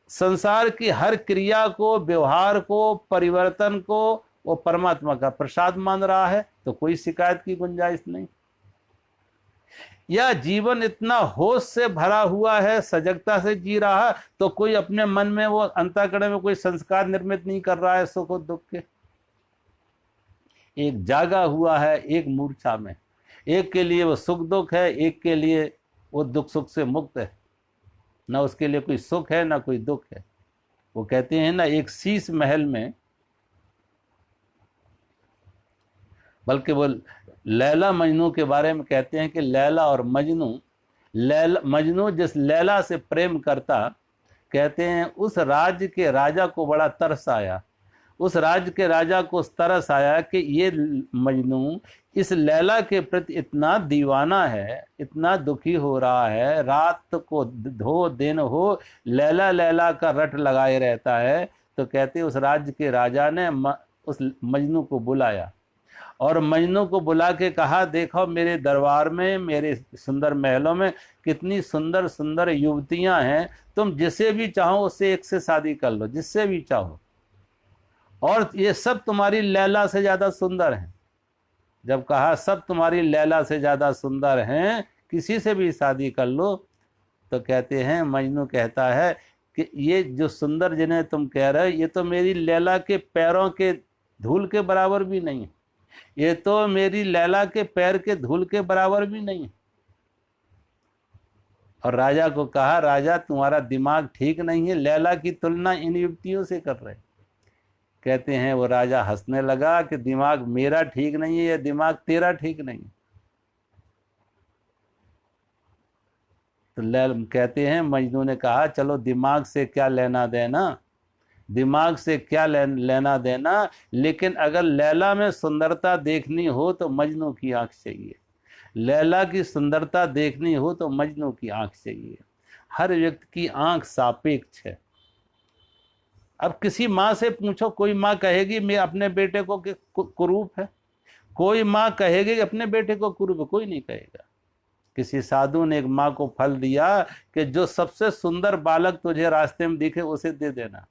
A: संसार की हर क्रिया को, व्यवहार को, परिवर्तन को वो परमात्मा का प्रसाद मान रहा है, तो कोई शिकायत की गुंजाइश नहीं। या जीवन इतना होश से भरा हुआ है, सजगता से जी रहा है, तो कोई अपने मन में वो अंतःकरण में कोई संस्कार निर्मित नहीं कर रहा है सुख और दुख के। एक जागा हुआ है, एक मूर्छा में, एक के लिए वो सुख दुख है, एक के लिए वो दुख सुख से मुक्त है, ना उसके लिए कोई सुख है ना कोई दुख है। वो कहते हैं ना, एक शीश महल में, बल्कि वो लैला मजनू के बारे में कहते हैं कि लैला और मजनू जिस लैला से प्रेम करता, कहते हैं उस राज्य के राजा को बड़ा तरस आया, उस राज्य के राजा को तरस आया कि ये मजनू इस लैला के प्रति इतना दीवाना है, इतना दुखी हो रहा है, रात को धो दिन हो लैला लैला का रट लगाए रहता है। तो कहते उस राज्य के राजा ने उस मजनू को बुलाया और मजनू को बुला के कहा, देखो मेरे दरबार में, मेरे सुंदर महलों में कितनी सुंदर सुंदर युवतियां हैं, तुम जिसे भी चाहो उससे एक से शादी कर लो, जिससे भी चाहो, और ये सब तुम्हारी लैला से ज़्यादा सुंदर हैं। जब कहा सब तुम्हारी लैला से ज़्यादा सुंदर हैं, किसी से भी शादी कर लो, तो कहते हैं, मजनू कहता है कि ये जो सुंदर जिन्हें तुम कह रहे हो, ये तो मेरी लैला के पैरों के धूल के बराबर भी नहीं है, ये तो मेरी लैला के पैर के धूल के बराबर भी नहीं है। और राजा को कहा, राजा तुम्हारा दिमाग ठीक नहीं है, लैला की तुलना इन युवतियों से कर रहे। कहते हैं वो राजा हंसने लगा कि दिमाग मेरा ठीक नहीं है, या दिमाग तेरा ठीक नहीं है। तो कहते हैं मजनू ने कहा, चलो दिमाग से क्या लेना देना, दिमाग से क्या लेना देना, लेकिन अगर लैला में सुंदरता देखनी हो तो मजनू की आंख चाहिए, लैला की सुंदरता देखनी हो तो मजनू की आंख चाहिए। हर व्यक्ति की आंख सापेक्ष है। अब किसी माँ से पूछो, कोई माँ कहेगी मैं अपने बेटे को कुरूप है, कोई माँ कहेगी कि अपने बेटे को कुरूप है, कोई नहीं कहेगा। किसी साधु ने एक माँ को फल दिया कि जो सबसे सुंदर बालक तुझे रास्ते में दिखे उसे दे देना।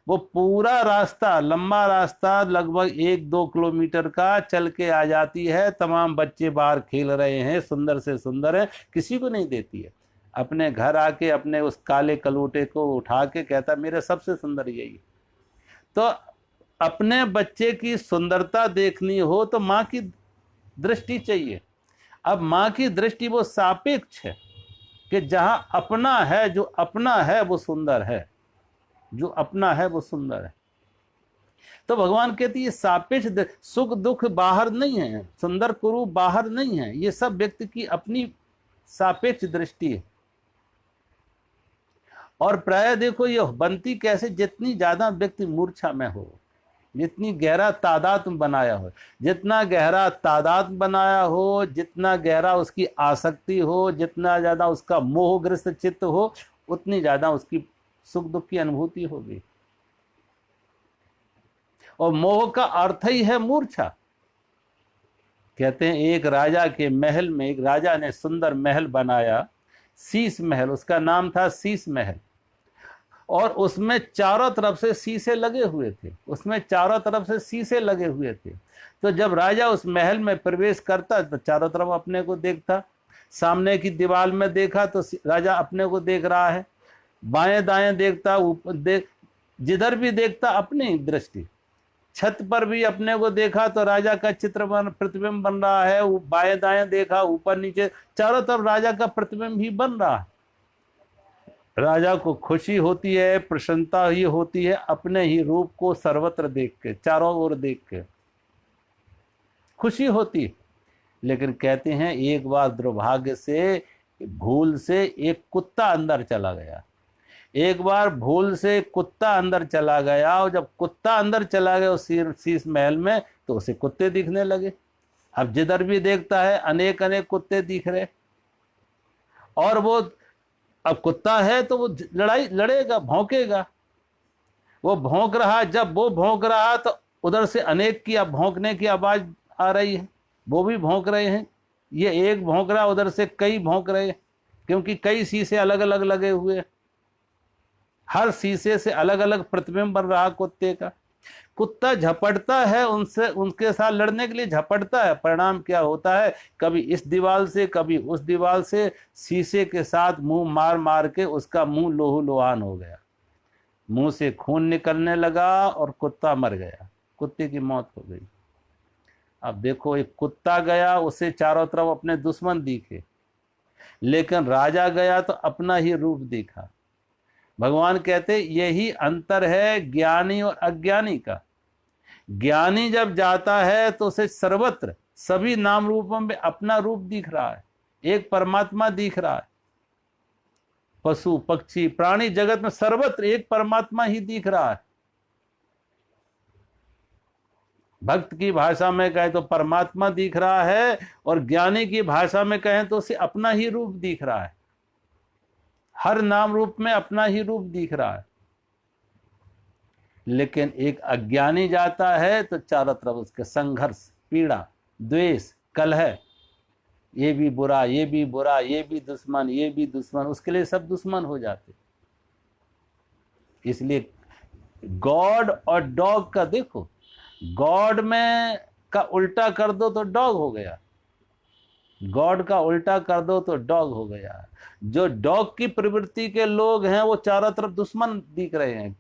A: वो पूरा रास्ता, लंबा रास्ता लगभग 1-2 किलोमीटर का चल के आ जाती है, तमाम बच्चे बाहर खेल रहे हैं, सुंदर से सुंदर है, किसी को नहीं देती है। अपने घर आके अपने उस काले कलूटे को उठा के कहता मेरे सबसे सुंदर यही। तो अपने बच्चे की सुंदरता देखनी हो तो माँ की दृष्टि चाहिए। अब माँ की दृष्टि वो सापेक्ष है कि जहाँ अपना है, जो अपना है वो सुंदर है, जो अपना है वो सुंदर है। तो भगवान कहती है सापेक्ष, सुख दुख बाहर नहीं है, सुंदर कुरूप बाहर नहीं है, ये सब व्यक्ति की अपनी सापेक्ष दृष्टि है। और प्राय देखो ये बनती कैसे, जितनी ज्यादा व्यक्ति मूर्छा में हो, जितनी गहरा तादाद बनाया हो, जितना गहरा तादाद बनाया हो, जितना गहरा उसकी आसक्ति हो, जितना ज्यादा उसका मोहग्रस्त चित्त हो, उतनी ज्यादा उसकी सुख दुख की अनुभूति होगी। और मोह का अर्थ ही है मूर्छा। कहते हैं एक राजा के महल में, एक राजा ने सुंदर महल बनाया, शीश महल, उसका नाम था शीश महल, और उसमें चारों तरफ से शीशे लगे हुए थे, उसमें चारों तरफ से शीशे लगे हुए थे। तो जब राजा उस महल में प्रवेश करता तो चारों तरफ अपने को देखता, सामने की दीवार में देखा तो राजा अपने को देख रहा है, बाएं दाएं देखता, ऊपर जिधर भी देखता अपनी दृष्टि, छत पर भी अपने को देखा तो राजा का चित्र प्रतिबिंब बन रहा है, बाएं दाएं देखा, ऊपर नीचे, चारों तरफ राजा का प्रतिबिंब ही बन रहा है। राजा को खुशी होती है, प्रसन्नता ही होती है अपने ही रूप को सर्वत्र देख के, चारों ओर देख के खुशी होती है। लेकिन कहते हैं एक बार दुर्भाग्य से, भूल से एक कुत्ता अंदर चला गया, एक बार भूल से कुत्ता अंदर चला गया, और जब कुत्ता अंदर चला गया उस शीश महल में तो उसे कुत्ते दिखने लगे। अब जिधर भी देखता है अनेक अनेक कुत्ते दिख रहे, और वो अब कुत्ता है तो वो लड़ाई लड़ेगा, भौंकेगा। वो भौंक रहा, जब वो भौंक रहा तो उधर से अनेक की भौंकने की आवाज आ रही है, वो भी भौंक रहे हैं। ये एक भौंक रहा, उधर से कई भौंक रहे हैं, क्योंकि कई शीशे अलग अलग लगे हुए हैं। हर शीशे से अलग अलग प्रतिबिंब बन रहा कुत्ते का। कुत्ता झपटता है उनसे, उनके साथ लड़ने के लिए झपटता है। परिणाम क्या होता है, कभी इस दीवार से कभी उस दीवार से, शीशे के साथ मुंह मार मार के उसका मुंह लोहू लोहान हो गया, मुंह से खून निकलने लगा और कुत्ता मर गया, कुत्ते की मौत हो गई। अब देखो, एक कुत्ता गया, उसे चारों तरफ अपने दुश्मन दिखे, लेकिन राजा गया तो अपना ही रूप दिखा। भगवान कहते यही अंतर है ज्ञानी और अज्ञानी का। ज्ञानी जब जाता है तो उसे सर्वत्र सभी नाम रूपों में अपना रूप दिख रहा है, एक परमात्मा दिख रहा है। पशु पक्षी प्राणी जगत में सर्वत्र एक परमात्मा ही दिख रहा है। भक्त की भाषा में कहें तो परमात्मा दिख रहा है, और ज्ञानी की भाषा में कहें तो उसे अपना ही रूप दिख रहा है। हर नाम रूप में अपना ही रूप दिख रहा है। लेकिन एक अज्ञानी जाता है तो चारों तरफ उसके संघर्ष, पीड़ा, द्वेष, कलह, ये भी बुरा, ये भी बुरा, ये भी दुश्मन, ये भी दुश्मन, उसके लिए सब दुश्मन हो जाते। इसलिए गॉड और डॉग का देखो, गॉड में का उल्टा कर दो तो डॉग हो गया, गॉड का उल्टा कर दो तो डॉग हो गया। जो डॉग की प्रवृत्ति के लोग हैं वो चारों तरफ दुश्मन दिख रहे हैं,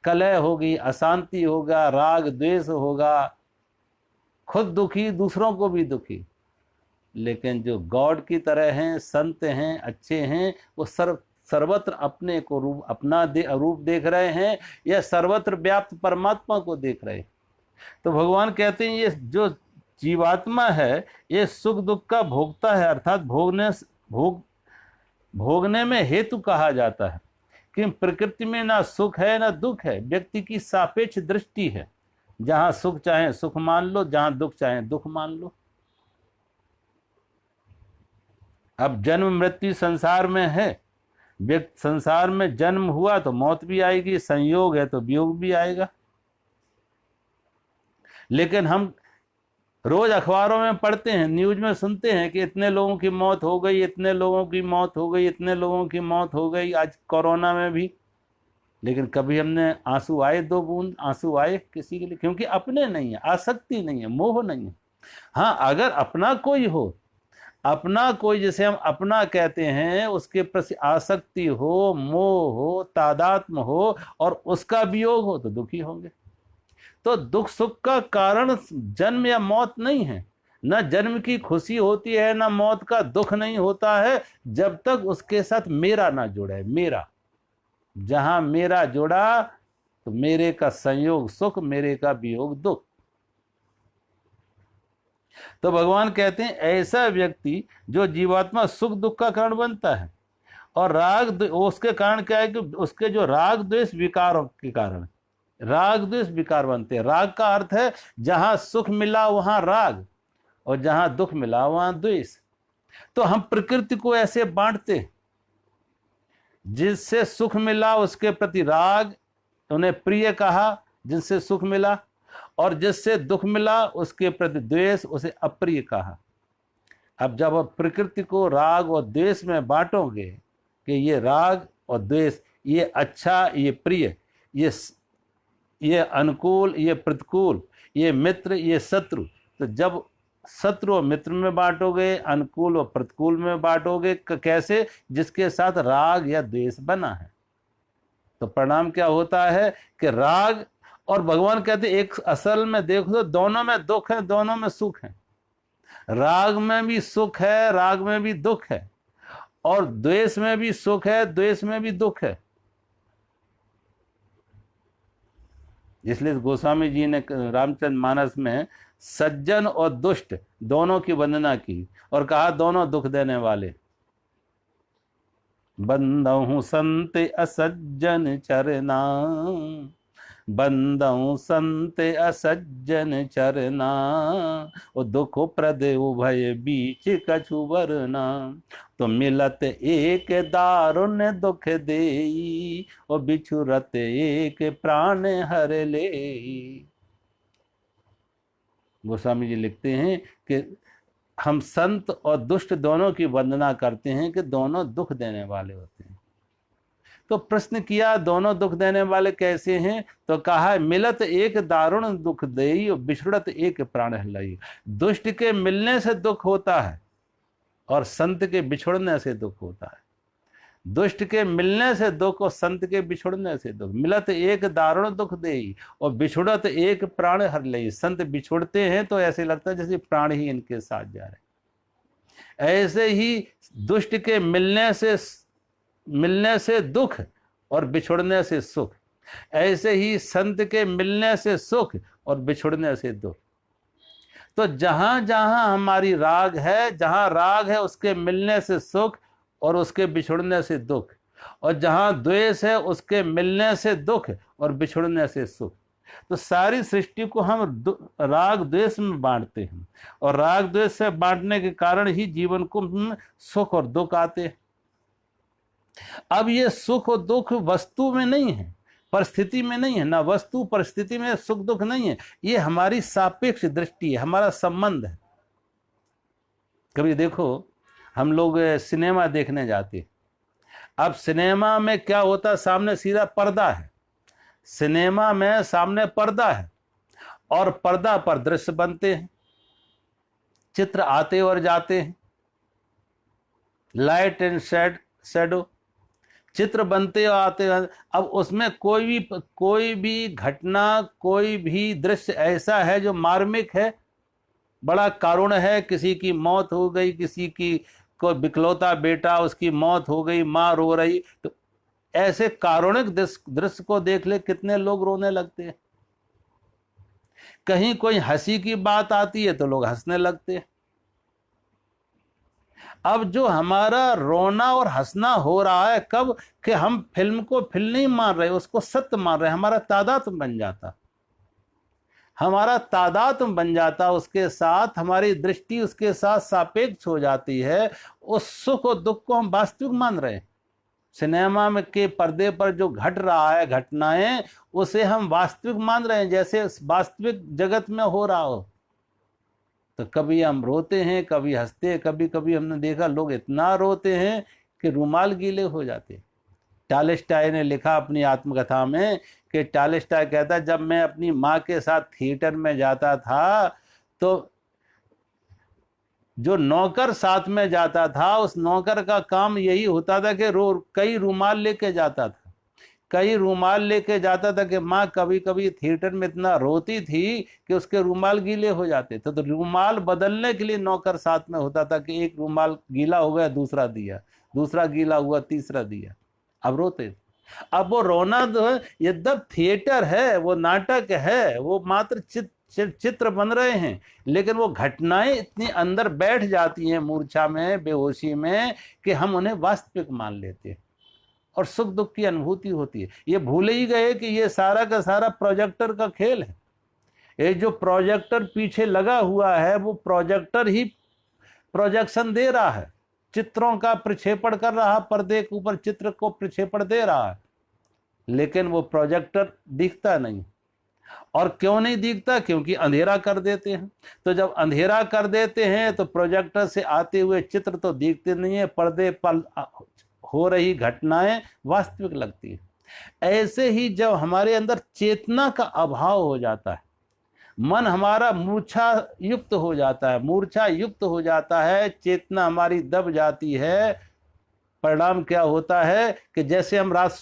A: कलह होगी, अशांति होगा, राग द्वेष होगा, खुद दुखी, दूसरों को भी दुखी। लेकिन जो गॉड की तरह हैं, संत हैं, अच्छे हैं, वो सर्वत्र अपने को रूप, अपना रूप देख रहे हैं, या सर्वत्र व्याप्त परमात्मा को देख रहे हैं। तो भगवान कहते हैं ये जो जीवात्मा है ये सुख दुख का भोगता है, अर्थात भोगने में हेतु कहा जाता है। कि प्रकृति में ना सुख है ना दुख है, व्यक्ति की सापेक्ष दृष्टि है। जहां सुख चाहे सुख मान लो, जहां दुख चाहे दुख मान लो। अब जन्म मृत्यु संसार में है, व्यक्ति संसार में जन्म हुआ तो मौत भी आएगी, संयोग है तो वियोग भी आएगा। लेकिन हम रोज अखबारों में पढ़ते हैं, न्यूज में सुनते हैं कि इतने लोगों की मौत हो गई, इतने लोगों की मौत हो गई, इतने लोगों की मौत हो गई, आज कोरोना में भी। लेकिन कभी हमने आंसू आए, 2 बूंद आंसू आए किसी के लिए? क्योंकि अपने नहीं है, आसक्ति नहीं है, मोह नहीं है। हाँ, अगर अपना कोई हो, अपना कोई जिसे हम अपना कहते हैं, उसके प्रति आसक्ति हो, मोह हो, तादात्म हो और उसका वियोग हो तो दुखी होंगे। तो दुख सुख का कारण जन्म या मौत नहीं है, न जन्म की खुशी होती है, न मौत का दुख नहीं होता है, जब तक उसके साथ मेरा ना जुड़े। मेरा, जहां मेरा जुड़ा तो मेरे का संयोग सुख, मेरे का वियोग दुख। तो भगवान कहते हैं ऐसा व्यक्ति जो जीवात्मा सुख दुख का कारण बनता है, और राग उसके कारण क्या है कि उसके जो राग द्वेष विकार के कारण राग द्वेष विकार बनते हैं। राग का अर्थ है जहां सुख मिला वहां राग, और जहां दुख मिला वहां द्वेष। तो हम प्रकृति को ऐसे बांटते, जिससे सुख मिला उसके प्रति राग, उन्हें प्रिय कहा जिनसे सुख मिला, और जिससे दुख मिला उसके प्रति द्वेष, उसे अप्रिय कहा। अब जब आप प्रकृति को राग और द्वेष में बांटोगे कि ये राग और द्वेष, ये अच्छा, ये प्रिय, ये अनुकूल, ये प्रतिकूल, ये मित्र, ये शत्रु, तो जब शत्रु और मित्र में बांटोगे, अनुकूल और प्रतिकूल में बांटोगे, कैसे? जिसके साथ राग या द्वेष बना है। तो परिणाम क्या होता है कि राग, और भगवान कहते एक असल में देखो तो दोनों में दुख है, दोनों में सुख है। राग में भी सुख है, राग में भी दुख है, और द्वेष में भी सुख है, द्वेष में भी दुख है। इसलिए गोस्वामी जी ने रामचंद्र मानस में सज्जन और दुष्ट दोनों की वंदना की और कहा दोनों दुख देने वाले। बंदहु संत असज्जन चरना, बंदऊ संत असज्जन चरना, ओ दुख प्रद उभय बीच कछु वरना। तो मिलत एक दारुण दुख देई, ओ बिछुरत एक प्राण हर ले। गोस्वामी जी लिखते हैं कि हम संत और दुष्ट दोनों की वंदना करते हैं कि दोनों दुख देने वाले होते हैं। तो प्रश्न किया दोनों दुख देने वाले कैसे हैं, तो कहा मिलत एक दारुण दुख देई और बिछड़त एक प्राण हलई। दुष्ट के मिलने से दुख होता है और संत के बिछुड़ने से दुख होता है। दुष्ट के मिलने से दुख और संत के बिछुड़ने से दुख। मिलत एक दारुण दुख देई और बिछुड़त एक प्राण हर लई। संत बिछुड़ते हैं तो ऐसे लगता है जैसे प्राण ही इनके साथ जा रहे। ऐसे ही दुष्ट के मिलने से दुख और बिछुड़ने से सुख, ऐसे ही संत के मिलने से सुख और बिछुड़ने से दुख। तो जहां जहां हमारी राग है, जहां राग है उसके मिलने से सुख और उसके बिछुड़ने से दुख, और जहां द्वेष है उसके मिलने से दुख और बिछुड़ने से सुख। तो सारी सृष्टि को हम राग द्वेष में बांटते हैं, और राग द्वेष से बांटने के कारण ही जीवन को सुख और दुख आते हैं। अब ये सुख और दुख वस्तु में नहीं है, परिस्थिति में नहीं है, ना वस्तु परिस्थिति में सुख दुख नहीं है, ये हमारी सापेक्ष दृष्टि है, हमारा संबंध है। कभी देखो हम लोग सिनेमा देखने जाते, अब सिनेमा में क्या होता है, सामने सीधा पर्दा है, सिनेमा में सामने पर्दा है और पर्दा पर दृश्य बनते हैं, चित्र आते और जाते हैं, लाइट एंड शैडो चित्र बनते और आते हैं। अब उसमें कोई भी घटना, कोई भी दृश्य ऐसा है जो मार्मिक है, बड़ा करुण है, किसी की मौत हो गई, किसी की को बिकलौता बेटा उसकी मौत हो गई, मां रो रही, तो ऐसे कारुणिक दृश्य को देख ले कितने लोग रोने लगते हैं। कहीं कोई हंसी की बात आती है तो लोग हंसने लगते हैं। अब जो हमारा रोना और हंसना हो रहा है कब, कि हम फिल्म को फिल्म नहीं मान रहे, उसको सत्य मान रहे, हमारा तादात्म्य बन जाता, हमारा तादात्म्य बन जाता उसके साथ, हमारी दृष्टि उसके साथ सापेक्ष हो जाती है। उस सुख और दुख को हम वास्तविक मान रहे हैं। सिनेमा में के पर्दे पर जो घट रहा है घटनाएं, उसे हम वास्तविक मान रहे हैं, जैसे वास्तविक जगत में हो रहा हो। तो कभी हम रोते हैं, कभी हंसते हैं, कभी कभी हमने देखा लोग इतना रोते हैं कि रुमाल गीले हो जाते। टॉलस्टॉय ने लिखा अपनी आत्मकथा में कि टॉलस्टॉय कहता जब मैं अपनी माँ के साथ थिएटर में जाता था तो जो नौकर साथ में जाता था उस नौकर का काम यही होता था कि कई रुमाल लेके जाता था, कई रुमाल लेके जाता था कि माँ कभी कभी थिएटर में इतना रोती थी कि उसके रुमाल गीले हो जाते थे। तो रुमाल बदलने के लिए नौकर साथ में होता था कि एक रुमाल गीला हो गया दूसरा दिया, दूसरा गीला हुआ तीसरा दिया, अब रोते थे। अब वो रोना यद्यप थिएटर है, वो नाटक है, वो मात्र चित्र बन रहे हैं, लेकिन वो घटनाएं इतनी अंदर बैठ जाती हैं मूर्छा में, बेहोशी में, कि हम उन्हें वास्तविक मान लेते हैं और सुख दुख की अनुभूति होती है। ये भूल ही गए कि ये सारा का सारा प्रोजेक्टर का खेल है। ये जो प्रोजेक्टर पीछे लगा हुआ है वो प्रोजेक्टर ही प्रोजेक्शन दे रहा है, चित्रों का प्रक्षेपण कर रहा है, पर्दे के ऊपर चित्र को प्रक्षेपण दे रहा है, लेकिन वो प्रोजेक्टर दिखता नहीं। और क्यों नहीं दिखता? क्योंकि अंधेरा कर देते हैं। तो जब अंधेरा कर देते हैं तो प्रोजेक्टर से आते हुए चित्र तो दिखते नहीं है, पर्दे पर हो रही घटनाएं वास्तविक लगती है। ऐसे ही जब हमारे अंदर चेतना का अभाव हो जाता है, मन हमारा मूर्छा युक्त हो जाता है, मूर्छा युक्त हो जाता है, चेतना हमारी दब जाती है, परिणाम क्या होता है कि जैसे हम रात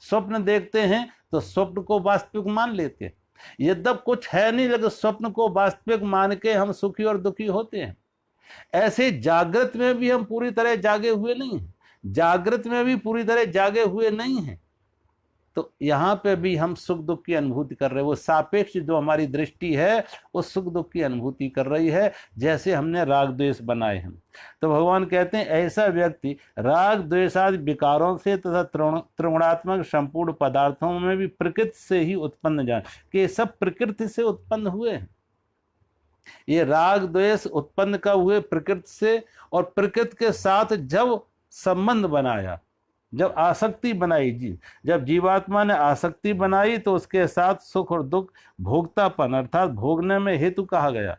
A: स्वप्न देखते हैं तो स्वप्न को वास्तविक मान लेते हैं। यद्यप कुछ है नहीं, लेकिन स्वप्न को वास्तविक मान के हम सुखी और दुखी होते हैं। ऐसे जागृत में भी हम पूरी तरह जागे हुए नहीं हैं, जागृत में भी पूरी तरह जागे हुए नहीं हैं। तो यहाँ पे भी हम सुख दुख की अनुभूति कर रहे हैं। वो सापेक्ष जो हमारी दृष्टि है वो सुख दुख की अनुभूति कर रही है, जैसे हमने राग द्वेष बनाए हैं। तो भगवान कहते हैं ऐसा व्यक्ति राग द्वेषादि विकारों से तथा त्रिगुणात्मक संपूर्ण पदार्थों में भी प्रकृति से ही उत्पन्न जान कि ये सब प्रकृति से उत्पन्न हुए हैं। ये राग द्वेष उत्पन्न कब हुए? प्रकृति से। और प्रकृति के साथ जब संबंध बनाया, जब आसक्ति बनाई जब जीवात्मा ने आसक्ति बनाई तो उसके साथ सुख और दुख भोक्तापन अर्थात भोगने में हेतु कहा गया,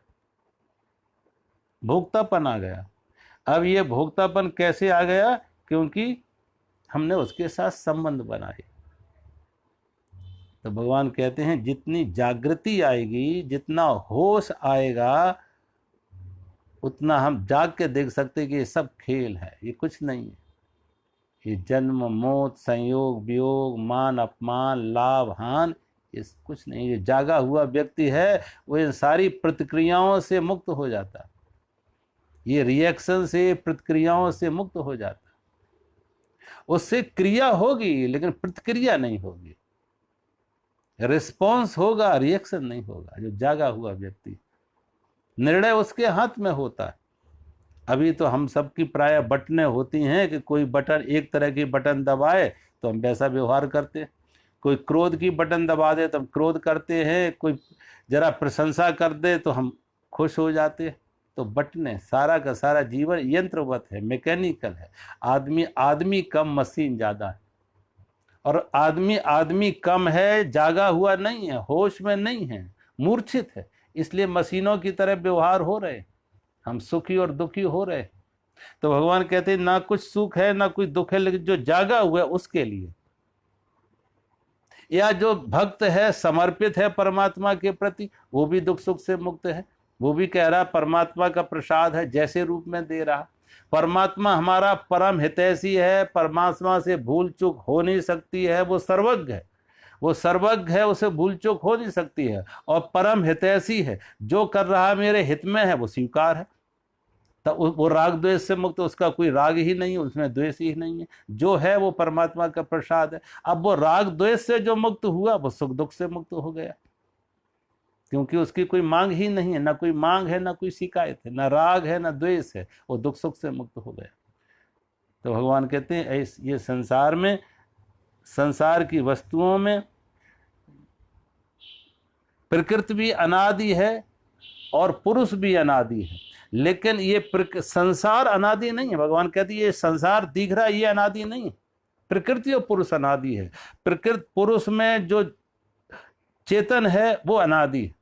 A: भोक्तापन आ गया। अब ये भोक्तापन कैसे आ गया? क्योंकि हमने उसके साथ संबंध बनाए। तो भगवान कहते हैं जितनी जागृति आएगी, जितना होश आएगा, उतना हम जाग के देख सकते हैं कि ये सब खेल है, ये कुछ नहीं है। ये जन्म मौत, संयोग वियोग, मान अपमान, लाभ हान, ये कुछ नहीं। ये जागा हुआ व्यक्ति है वो इन सारी प्रतिक्रियाओं से मुक्त हो जाता है, ये रिएक्शन से, प्रतिक्रियाओं से मुक्त हो जाता है। उससे क्रिया होगी लेकिन प्रतिक्रिया नहीं होगी, रिस्पॉन्स होगा, रिएक्शन नहीं होगा। जो जागा हुआ व्यक्ति, निर्णय उसके हाथ में होता है। अभी तो हम सबकी प्राय बटनें होती हैं कि कोई बटन, एक तरह की बटन दबाए तो हम वैसा व्यवहार करते हैं, कोई क्रोध की बटन दबा दे तो हम क्रोध करते हैं, कोई जरा प्रशंसा कर दे तो हम खुश हो जाते हैं। तो बटनें, सारा का सारा जीवन यंत्रवत है, मैकेनिकल है। आदमी कम, मशीन ज़्यादा है। और आदमी कम है, जागा हुआ नहीं है, होश में नहीं है, मूर्छित है, इसलिए मशीनों की तरह व्यवहार हो रहे, हम सुखी और दुखी हो रहे। तो भगवान कहते हैं ना कुछ सुख है ना कुछ दुख है, लेकिन जो जागा हुआ है उसके लिए, या जो भक्त है, समर्पित है परमात्मा के प्रति, वो भी दुख सुख से मुक्त है। वो भी कह रहा परमात्मा का प्रसाद है, जैसे रूप में दे रहा। परमात्मा हमारा परम हितैषी है, परमात्मा से भूल चूक हो नहीं सकती है, वो सर्वज्ञ है, वो सर्वज्ञ है, उसे भूल चूक हो नहीं सकती है, और परम हितैषी है। जो कर रहा मेरे हित में है वो स्वीकार है। तो वो राग द्वेष से मुक्त, उसका कोई राग ही नहीं है, उसमें द्वेष ही नहीं है, जो है वो परमात्मा का प्रसाद है। अब वो राग द्वेष से जो मुक्त हुआ वो सुख दुख से मुक्त हो गया, क्योंकि उसकी कोई मांग ही नहीं है, ना कोई मांग है ना कोई शिकायत है, ना राग है ना द्वेष है, वो दुख सुख से मुक्त हो गया। तो भगवान कहते हैं ये संसार में, संसार की वस्तुओं में प्रकृति भी अनादि है और पुरुष भी अनादि है, लेकिन ये संसार अनादि नहीं है। भगवान कहते हैं ये संसार दिख रहा है ये अनादि नहीं है, प्रकृति और पुरुष अनादि है। प्रकृति पुरुष में जो चेतन है वो अनादि है,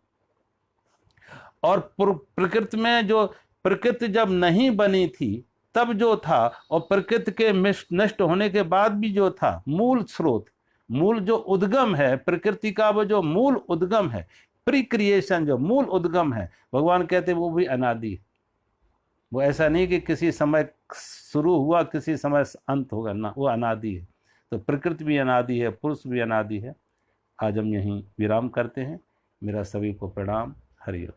A: और प्रकृति में जो, प्रकृति जब नहीं बनी थी तब जो था, और प्रकृति के नष्ट होने के बाद भी जो था, मूल स्रोत, मूल जो उद्गम है प्रकृति का, वो जो मूल उद्गम है, प्री क्रिएशन जो मूल उद्गम है, भगवान कहते हैं वो भी अनादि है। वो ऐसा नहीं कि किसी समय शुरू हुआ किसी समय अंत होगा, ना, वो अनादि है। तो प्रकृति भी अनादि है, पुरुष भी अनादि है। आज हम यहीं विराम करते हैं। मेरा सभी को प्रणाम। हरि ओम।